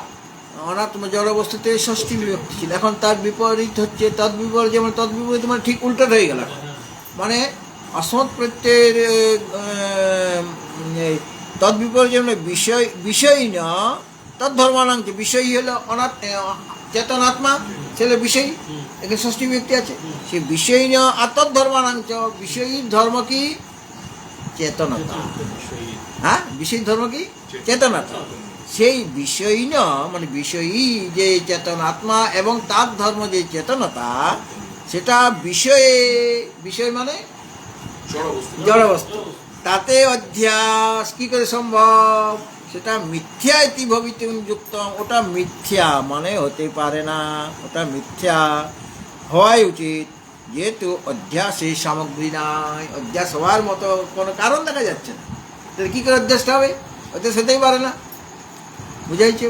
অনাত্ম জড়বস্তুতে ষষ্ঠী বিভক্তি ছিল, এখন তার বিপরীত হচ্ছে তদ্বিপর্যয়, মানে তদ্বিপরীত মানে ঠিক উল্টো হয়ে গেল এখন। মানে অসমত প্রত্যয়ের তদ্বিপর্যয় মানে বিষয় না তদ্ধর্মানাঙ্ক, বিষয়ী হলো চেতনাত্মা, ছেলে বিষয়ী, এখানে ষষ্ঠী ব্যক্তি আছে, সে বিষয়ী না আর তদ্ধর্মানাঙ্ক, বিষয়ীর ধর্ম কি চেতনতা, হ্যাঁ বিষয়ীর ধর্ম কি চেতনাত্মা, সেই বিষয়ী না মানে বিষয়ী যে চেতনাত্মা এবং তার ধর্ম যে চেতনতা, সেটা বিষয় মানে জড়বস্তু, তাতে অধ্যাস কি করে সম্ভব, সেটা মিথ্যা ইতি ভবিতুম যুক্তম, ওটা মিথ্যা মানে হতে পারে না, ওটা মিথ্যা হওয়াই উচিত, যেহেতু অধ্যাসের সামগ্রী নাই, অধ্যাস হওয়ার মতো কোনো কারণ দেখা যাচ্ছে না, তাহলে কী করে অধ্যাসটা হবে, অধ্যাস হতেই পারে না। বুঝাইছে?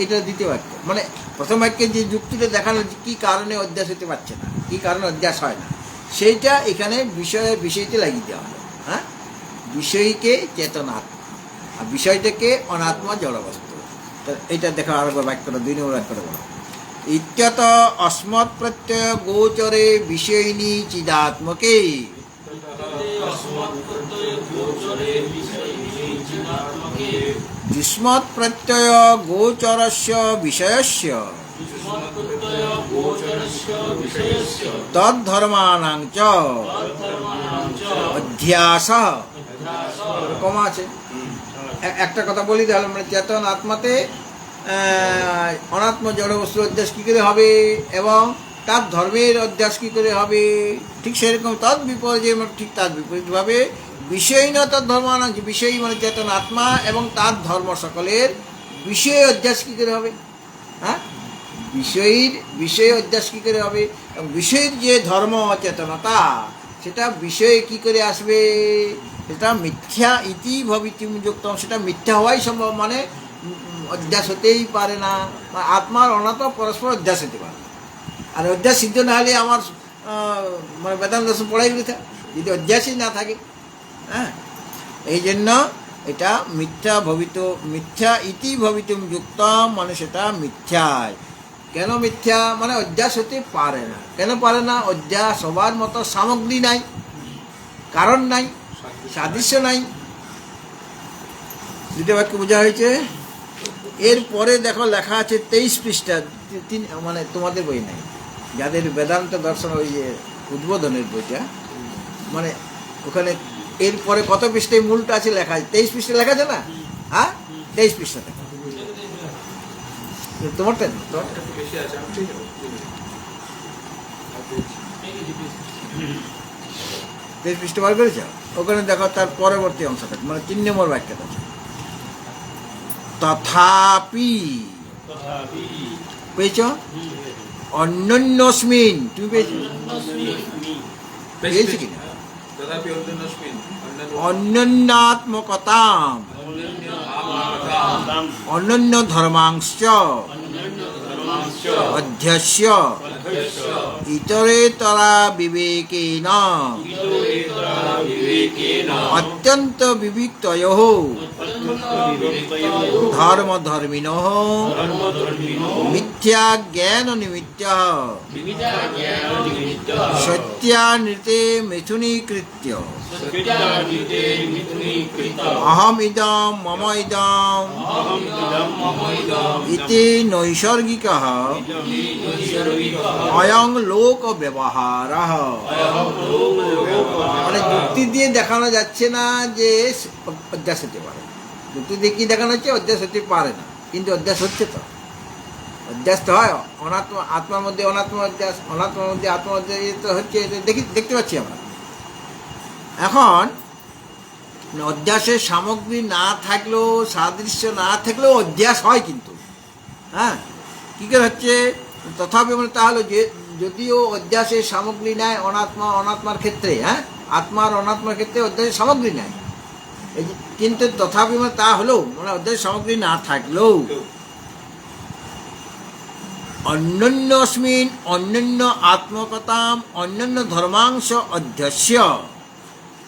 এটা দ্বিতীয় বাক্য, মানে প্রথম বাক্যে যে যুক্তিটা দেখানো কী কারণে অধ্যাস হতে পারছে না, কী কারণে অধ্যাস হয় না, সেইটা এখানে বিষয়তে লাগিয়ে দেওয়া হলো। হ্যাঁ, বিষয়কে চেতনাত্মা আর বিষয়টাকে অনাত্মা জড়বস্তু। তো এইটা দেখা আরেকবার বাক্যটা 2 নম্বর বাক্যটা বলো। ইত্যত অস্মৎ প্রত্যয় গোচরে বিষয়িনী চিদাত্মকে যুষ্মৎ প্রত্যয় গোচরস্য বিষয়স্য তদ্ধর্মানাং চ অধ্যাস, কমা আছে। একটা কথা বলি তাহলে, মানে চেতন আত্মাতে অনাত্ম জড়বস্তুর অধ্যাস কী করে হবে এবং তার ধর্মের অধ্যাস কী করে হবে, ঠিক সেরকম তৎ বিপর্যয় ঠিক তার বিপরীতভাবে বিষয়ী না তার ধর্মানাং, বিষয়ী মানে চেতন আত্মা এবং তার ধর্ম সকলের বিষয় অধ্যাস কী করে হবে, হ্যাঁ বিষয় অধ্যাস কী করে হবে, এবং বিষয়ের যে ধর্ম চেতনতা সেটা বিষয়ে কী করে আসবে, সেটা মিথ্যা ইতি ভবিতুম যুক্তম, সেটা মিথ্যা হওয়াই সম্ভব, মানে অধ্যাস হতেই পারে না, আত্মার অনাত্মা পরস্পর অধ্যাস হতে পারে না, আর অধ্যাস সিদ্ধ না হলে আমার মানে বেদান্ত দর্শন পড়াই বৃথা, যদি অধ্যাসই না থাকে। হ্যাঁ, এই জন্য এটা মিথ্যা ইতি ভবিতুম যুক্তম, মানে সেটা মিথ্যায়। কেন মিথ্যা, মানে অধ্যাস হতে পারে না, কেন পারে না, অধ্যাস সবার মতো সামগ্রী নাই, কারণ নাই, সাদৃশ্য নাই। দ্বিতীয় বাক্য বোঝা হয়েছে। এরপরে দেখো লেখা আছে 23 পৃষ্ঠা, মানে তোমাদের বই নাই, যাদের বেদান্ত দর্শন ওই যে উদ্বোধনের বইটা, মানে ওখানে এরপরে কত পৃষ্ঠায় মূলটা আছে লেখা আছে, 23 পৃষ্ঠা লেখা আছে না, হ্যাঁ 23 পৃষ্ঠা দেখা, তোমারটা বেশি আছে, আমি ঠিক আছে 23 পৃষ্ঠা বার করেছ, ওখানে দেখো তার পরবর্তী অংশটা, মানে 3 নম্বর বাক্যটা আছে, তথাপি পেয়েছ, অন্যন্যস্মিন, তুমি পেয়েছ, পেয়েছি কিনা, অন্যাত্মকতাম অনন্য ধর্মাংশ অধ্যস্য ইতরেতরা বিবেকেন অত্যন্ত বিবিক্তয়োঃ ধর্মধর্মিণঃ মিথ্যা জ্ঞান নিমিত্তঃ সত্যানৃতে মিথুনীকৃত্য অহম ইদম মম ইদম ইতি নৈসর্গিকঃ অয়ং লোক ব্যবহারঃ, মানে যুক্তি দিয়ে দেখানো যাচ্ছে না যে অধ্যাস হতে পারে, যুক্তি দিয়ে কি দেখানো হচ্ছে, অধ্যাস হতে পারে না, কিন্তু অধ্যাস হচ্ছে, তো অধ্যাস তো হয়, আত্মার মধ্যে অনাত্ম অধ্যাস, অনাত্মার মধ্যে আত্ম অধ্যাস তো হচ্ছে, দেখতে পাচ্ছি আমরা। এখন অধ্যাসের সামগ্রী না থাকলেও, সাদৃশ্য না থাকলেও অধ্যাস হয়, কিন্তু হ্যাঁ কী করে হচ্ছে, তথাপি মানে তাহলে যে যদিও অধ্যাসের সামগ্রী নেয় অনাত্মার ক্ষেত্রে, হ্যাঁ আত্মার অনাত্মার ক্ষেত্রে অধ্যাসের সামগ্রী নেয়, কিন্তু তথাপি মানে তা হলেও, মানে অধ্যাসের সামগ্রী না থাকলেও অন্যন্যস্মিন অন্যান্য আত্মকতাম অন্যান্য ধর্মাংশ অধ্যস্য,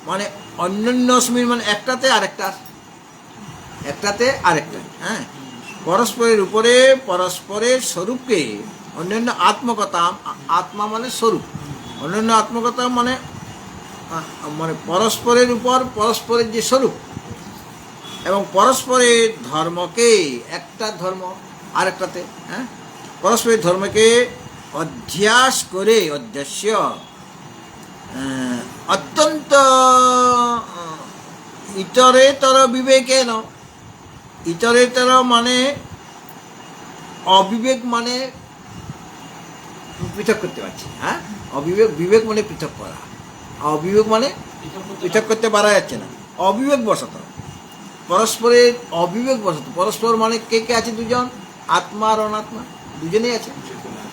মানে অন্যন্যস্মিন মানে একটাতে আরেকটা, একটাতে আরেকটা, হ্যাঁ, পরস্পরের উপরে পরস্পরের স্বরূপকে অন্যান্য আত্মকতাম, আত্মা মানে স্বরূপ, অন্যান্য আত্মকতাম মানে মানে পরস্পরের উপর পরস্পরের যে স্বরূপ, এবং পরস্পরের ধর্মকে, একটা ধর্ম আরেকটাতে, হ্যাঁ, পরস্পরের ধর্মকে অধ্যাস করে, অধ্যস্য অত্যন্ত ইতরেতর বিবেকেন, ইতরেতর মানে অবিবেক, মানে পৃথক করতে পারছি, হ্যাঁ, অবিবেক, বিবেক মানে পৃথক করা, অবিবেক মানে পৃথক করতে পারা যাচ্ছে না, অবিবেক বশত, পরস্পরের অবিবেক বশত, পরস্পর মানে কে কে আছে, দুজন, আত্মা আর অনাত্মা দুজনেই আছে,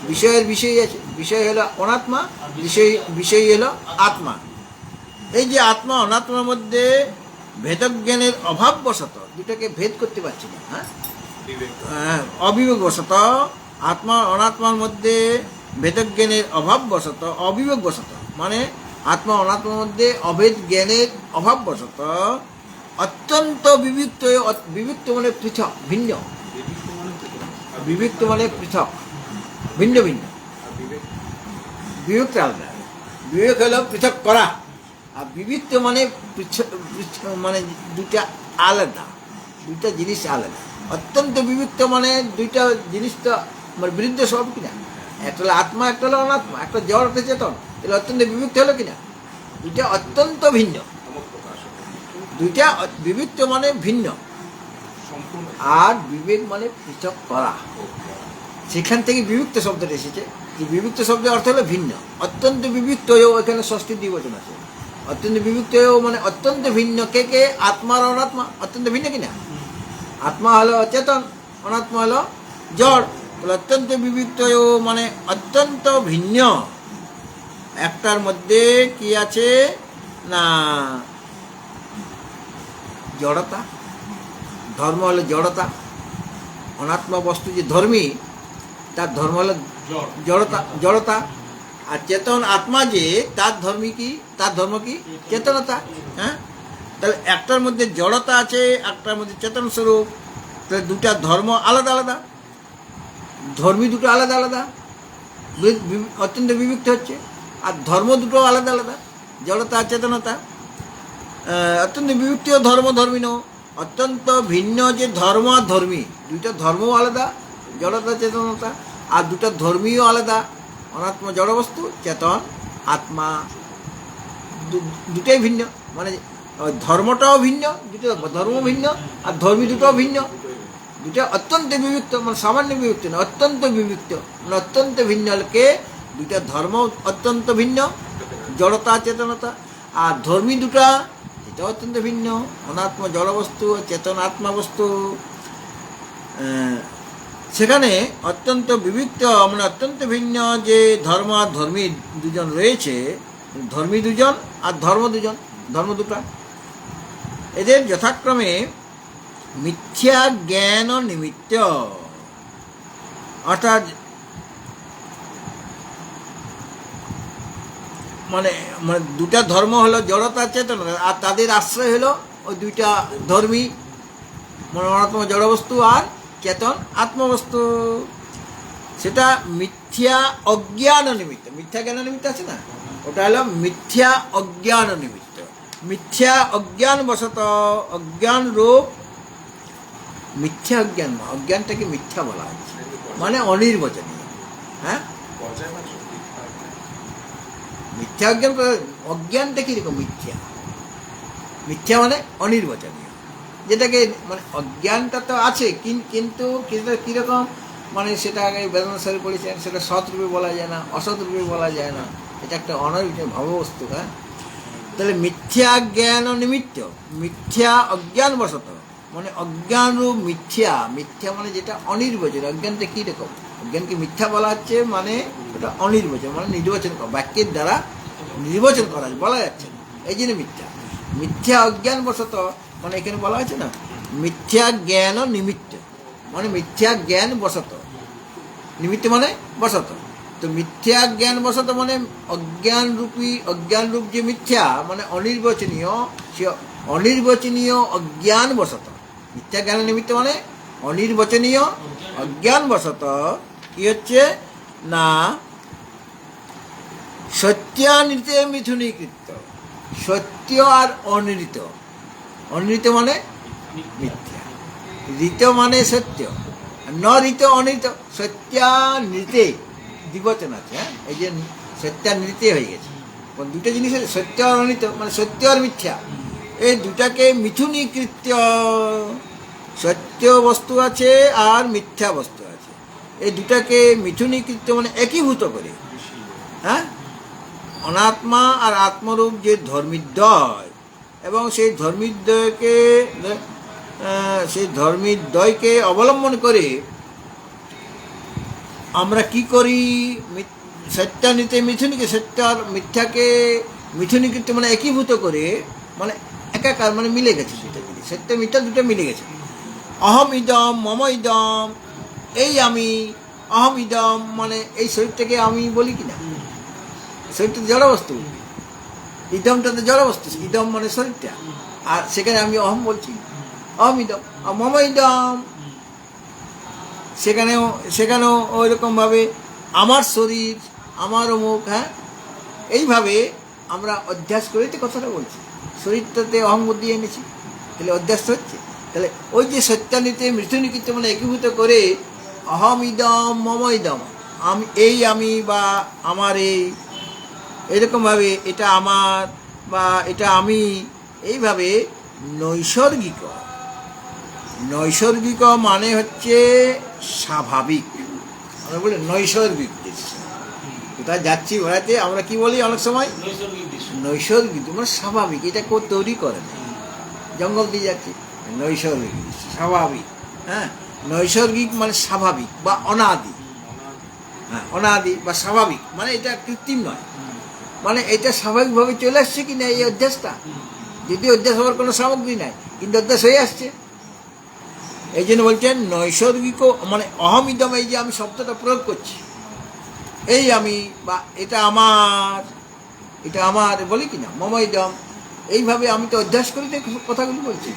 বিষয়ের বিষয়ই আছে, বিষয় হলো অনাত্মা, বিষয় হলো আত্মা। এই যে আত্মা অনাত্মার মধ্যে ভেদজ্ঞানের অভাব বশত দুটাকে ভেদ করতে পারছি না, হ্যাঁ, অবিবেক বশত, আত্মা অনাত্মার মধ্যে ভেদজ্ঞানের অভাব বশত, অবিবেক বশত মানে আত্মা অনাত্মার মধ্যে অভেদ জ্ঞানের অভাব বশত অত্যন্ত বিবিক্ত, বিবিক্ত মানে পৃথক, ভিন্ন, বিবিক্ত মানে পৃথক, ভিন্ন ভিন্ন, বিভক্ত আলাদা, বিবেক হলো পৃথক করা, আর বিবিক্ত মানে মানে দুটা আলাদা, দুইটা জিনিস আলাদা, অত্যন্ত বিবিক্ত মানে দুইটা জিনিস তো মানে বিরুদ্ধ সব কিনা, একটা হলো আত্মা, একটা হলো অনাত্মা, একটা জড়, একটা চেতন, তাহলে অত্যন্ত বিবিক্ত হলো কিনা, দুইটা অত্যন্ত ভিন্ন, দুইটা বিবিক্ত মানে ভিন্ন, আর বিবেক মানে পৃথক করা, সেখান থেকে বিভক্ত শব্দটা এসেছে, যে বিভক্ত শব্দের অর্থ হলো ভিন্ন, অত্যন্ত বিভক্ত, এখানে ষষ্ঠী দ্বিবচন আছে, অত্যন্ত বিভক্ত মানে অত্যন্ত ভিন্ন, কে কে, আত্মা আর অনাত্মা অত্যন্ত ভিন্ন কিনা, আত্মা হলো চেতন, অনাত্মা হলো জড়, তাহলে অত্যন্ত বিভক্ত মানে অত্যন্ত ভিন্ন, একটার মধ্যে কি আছে না জড়তা, ধর্ম হলো জড়তা, অনাত্মা বস্তু যে ধর্মী তার ধর্ম হলো জড়তা, জড়তা, আর চেতন আত্মা যে তার ধর্মী কি, তার ধর্ম কি চেতনতা, হ্যাঁ, তাহলে একটার মধ্যে জড়তা আছে, একটার মধ্যে চেতন স্বরূপ, তাহলে দুটা ধর্ম আলাদা আলাদা, ধর্মী দুটো আলাদা আলাদা, অত্যন্ত বিভক্ত হচ্ছে, আর ধর্ম দুটো আলাদা আলাদা, জড়তা চেতনতা, অত্যন্ত বিভক্ত ধর্ম ধর্মীন, অত্যন্ত ভিন্ন যে ধর্ম আর ধর্মী, দুইটা ধর্মও আলাদা, জড়তা চেতনতা, আর দুটা ধর্মীও আলাদা, অনাত্মা জড়বস্তু, চেতন আত্মা, দুটাই ভিন্ন, মানে ধর্মটাও ভিন্ন, দুটো ধর্ম ভিন্ন, আর ধর্মী দুটোও ভিন্ন, দুটা অত্যন্ত বিভক্ত, মানে সামান্য বিভক্ত না, অত্যন্ত বিভক্ত, মানে অত্যন্ত ভিন্নকে দুইটা ধর্ম অত্যন্ত ভিন্ন, জড়তা চেতনতা, আর ধর্মী দুটা এটা অত্যন্ত ভিন্ন, অনাত্মা জড়বস্তু, চেতন আত্মা বস্তু, সেখানে অত্যন্ত বিভক্ত মানে অত্যন্ত ভিন্ন যে ধর্ম আর ধর্মী দুজন রয়েছে, ধর্মী দুজন আর ধর্ম দুজন, ধর্ম দুটা, এদের যথাক্রমে মিথ্যা জ্ঞান নিমিত্ত, অর্থাৎ মানে মানে দুটা ধর্ম হলো জড়তা চেতন, আর তাদের আশ্রয় হলো ওই দুইটা ধর্মী, মানে অনাত্মা জড়বস্তু আর চেতন আত্মবস্তু, সেটা মিথ্যা অজ্ঞান নিমিত্ত, মিথ্যা জ্ঞান নিমিত্ত আছে না, ওটা হলো মিথ্যা অজ্ঞান নিমিত্ত, মিথ্যা অজ্ঞান বশত, অজ্ঞান রূপ মিথ্যা অজ্ঞান, অজ্ঞানটাকে মিথ্যা বলা হচ্ছে, মানে অনির্বচনীয়, হ্যাঁ, মিথ্যা অজ্ঞান, অজ্ঞানটা কিরকম মিথ্যা, মিথ্যা মানে অনির্বচনীয়, যেটাকে মানে অজ্ঞানটা তো আছে কিন্তু কীরকম, মানে সেটা আগে বেদনা স্যার বলেছেন, সেটা সৎ রূপে বলা যায় না, অসৎ রূপে বলা যায় না, এটা একটা অনির্বচনীয় ভাববস্তু, হ্যাঁ, তাহলে মিথ্যা জ্ঞান নিমিত্ত, মিথ্যা অজ্ঞান বশত, মানে অজ্ঞান রূপ মিথ্যা, মিথ্যা মানে যেটা অনির্বচন, অজ্ঞানটা কীরকম, অজ্ঞানকে মিথ্যা বলা হচ্ছে, মানে ওটা অনির্বচন, মানে নির্বাচন করা, বাক্যের দ্বারা নির্বাচন করা বলা যাচ্ছে না, এই জন্য মিথ্যা, মিথ্যা অজ্ঞান বশত, মানে এখানে বলা হয়েছে না মিথ্যা জ্ঞান নিমিত্ত, মানে মিথ্যা জ্ঞান বশত, নিমিত্ত মানে বশত। তো মিথ্যা জ্ঞান বশত মানে অজ্ঞান রূপ যে মিথ্যা মানে অনির্বচনীয়, সে অনির্বচনীয় অজ্ঞান বশত। মিথ্যা জ্ঞান নিমিত্ত মানে অনির্বচনীয় অজ্ঞান বশত কি হচ্ছে না সত্যানৃতে মিথুনীকৃত। সত্য আর অনৃত, অনৃত মানে মিথ্যা, ঋত মানে সত্য, ন ঋত অনৃত। সত্যানৃতে দ্বিবচন আছে, হ্যাঁ, এই যে সত্যানৃতে হয়ে গেছে। দুটো জিনিস আছে, সত্য আর অনৃত মানে সত্য আর মিথ্যা, এই দুটাকে মিথুনীকৃত্য। সত্য বস্তু আছে আর মিথ্যা বস্তু আছে, এই দুটাকে মিথুনীকৃত্য মানে একীভূত করে। হ্যাঁ, অনাত্মা আর আত্মরূপ যে ধর্মীদ্বয়, এবং সেই ধর্মীদ্বয়কে অবলম্বন করে আমরা কি করি, সত্যানিতে মিথুনীকে, সত্য আর মিথ্যাকে মিথুনীকৃত মানে একীভূত করে, মানে একাকার মানে মিলে গেছে দুটো জিনিস, সত্য মিথ্যা দুটো মিলে গেছে। অহম ইদম মম ইদম, এই আমি, অহম ইদম মানে এই শরীরটাকে আমি বলি কিনা, শরীরটা তো জড়বস্তু, ইদমটা তো জড়বস্তু, ইদম মানে শরীরটা, আর সেখানে আমি অহম বলছি, অহম ইদম। আর মম ইদম সেখানেও ওই রকমভাবে আমার শরীর, আমার অমুক, হ্যাঁ, এইভাবে আমরা অধ্যাস করে তো কথাটা বলছি, শরীরটাতে অহং বুদ্ধি এনেছি, তাহলে অধ্যাস হচ্ছে। তাহলে ওই যে সত্যানিতে মৃত্যুনিকৃত মানে একীভূত করে অহম ইদম মম ইদম, আমি বা আমার এরকমভাবে এটা আমার বা এটা আমি, এইভাবে নৈসর্গিক। নৈসর্গিক মানে হচ্ছে স্বাভাবিক, আমরা বলি নৈসর্গিক দৃশ্য। কোথায় যাচ্ছি ঘোরাতে আমরা কি বলি অনেক সময়, নৈসর্গিক মানে স্বাভাবিক, এটা কেউ তৈরি করে না। জঙ্গল দিয়ে যাচ্ছি, নৈসর্গিক দৃশ্য, স্বাভাবিক। হ্যাঁ, নৈসর্গিক মানে স্বাভাবিক বা অনাদি। হ্যাঁ, অনাদি বা স্বাভাবিক মানে এটা কৃত্রিম নয়, মানে এটা স্বাভাবিকভাবে চলে আসছে কি না এই অভ্যাসটা, যদি অভ্যাস হওয়ার কোনো সামগ্রী নাই কিন্তু অভ্যাস হয়ে আসছে। এই জন্য বলছেন নৈসর্গিক মানে অহম ইদম, এই যে আমি শব্দটা প্রয়োগ করছি, এই আমি বা এটা আমার বলি কিনা মম ইদম, এইভাবে আমি তো অভ্যাস করি তো কথাগুলি বলছি।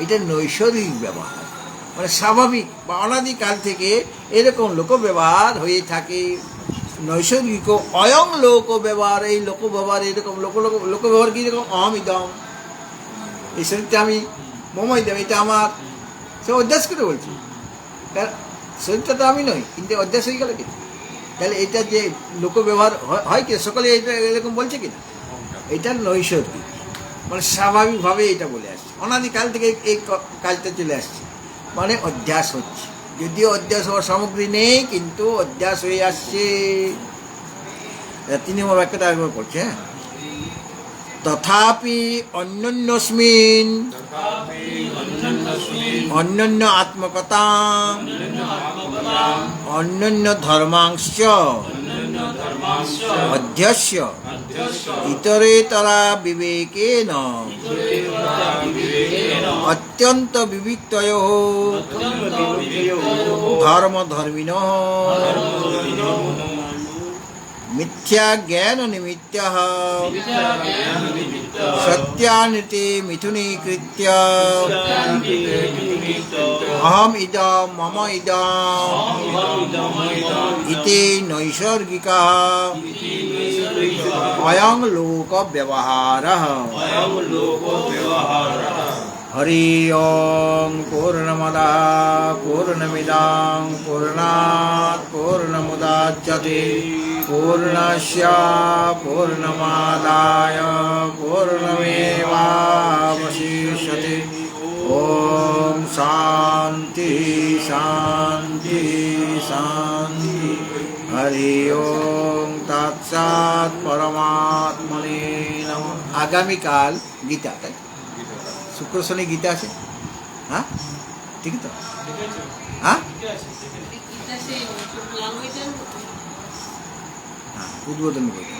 এটা নৈসর্গিক ব্যবহার মানে স্বাভাবিক বা অনাদিকাল থেকে এরকম লোক ব্যবহার হয়ে থাকে। নৈসর্গিক অয়ং লোক ব্যবহার, এই লোক ব্যবহার এরকম লোক ব্যবহার কীরকম, অহম ইদম, এই শরীরটা আমি মম ইদম, এটা আমার, সে অভ্যাস করে বলছি, শরীরটা তো আমি নই কিন্তু অভ্যাস হয়ে গেল কিনা। তাহলে এটা যে লোক ব্যবহার হয় কি সকলে এটা এরকম বলছে কিনা, এটা নৈসর্গিক মানে স্বাভাবিকভাবে এটা বলে আসছে, অনাদিকাল থেকে এই কাজটা চলে আসছে, মানে অভ্যাস হচ্ছে, যদিও অভ্যাস হওয়ার সামগ্রী নেই কিন্তু অভ্যাস হয়ে আসছে। 3 নম্বর বাক্যটা একবার পড়ছে, হ্যাঁ, তথাপি অন্যন্যস্মিন অন্যন্য আত্মকতা অন্যন্য ধর্মাংশ অধ্যস্য ইতরেতরা বিবেকেন অত্যন্ত বিবিক্তয়োঃ ধর্মধর্মিণঃ মিথ্যা জ্ঞান নিমিত্তঃ সত্যানৃতে মিথুনীকৃত্য অহম ইদম মম ইদম ইতি নৈসর্গিকः অয়ং লোক ব্যবহারः। হরি ওম পূর্ণমদঃ পূর্ণমিদং পূর্ণাৎ পূর্ণমুদাচ্যতে পূর্ণস্য পূর্ণমাদায় পূর্ণমেবাবশিষ্যতে। ওম শান্তি শান্তি শান্তি। হরি ওম তৎসৎ পরমাত্মনে নমঃ। আগামীকাল গীতা, তাই শুক্র শনি গীতা আছে, হ্যাঁ ঠিক তো, হ্যাঁ উদ্বোধন করতে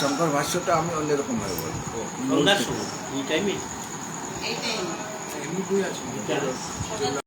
শঙ্কর ভাষ্যটা আমি অন্যরকম ভাবে বলবো। এইটাই এমনি বই আছে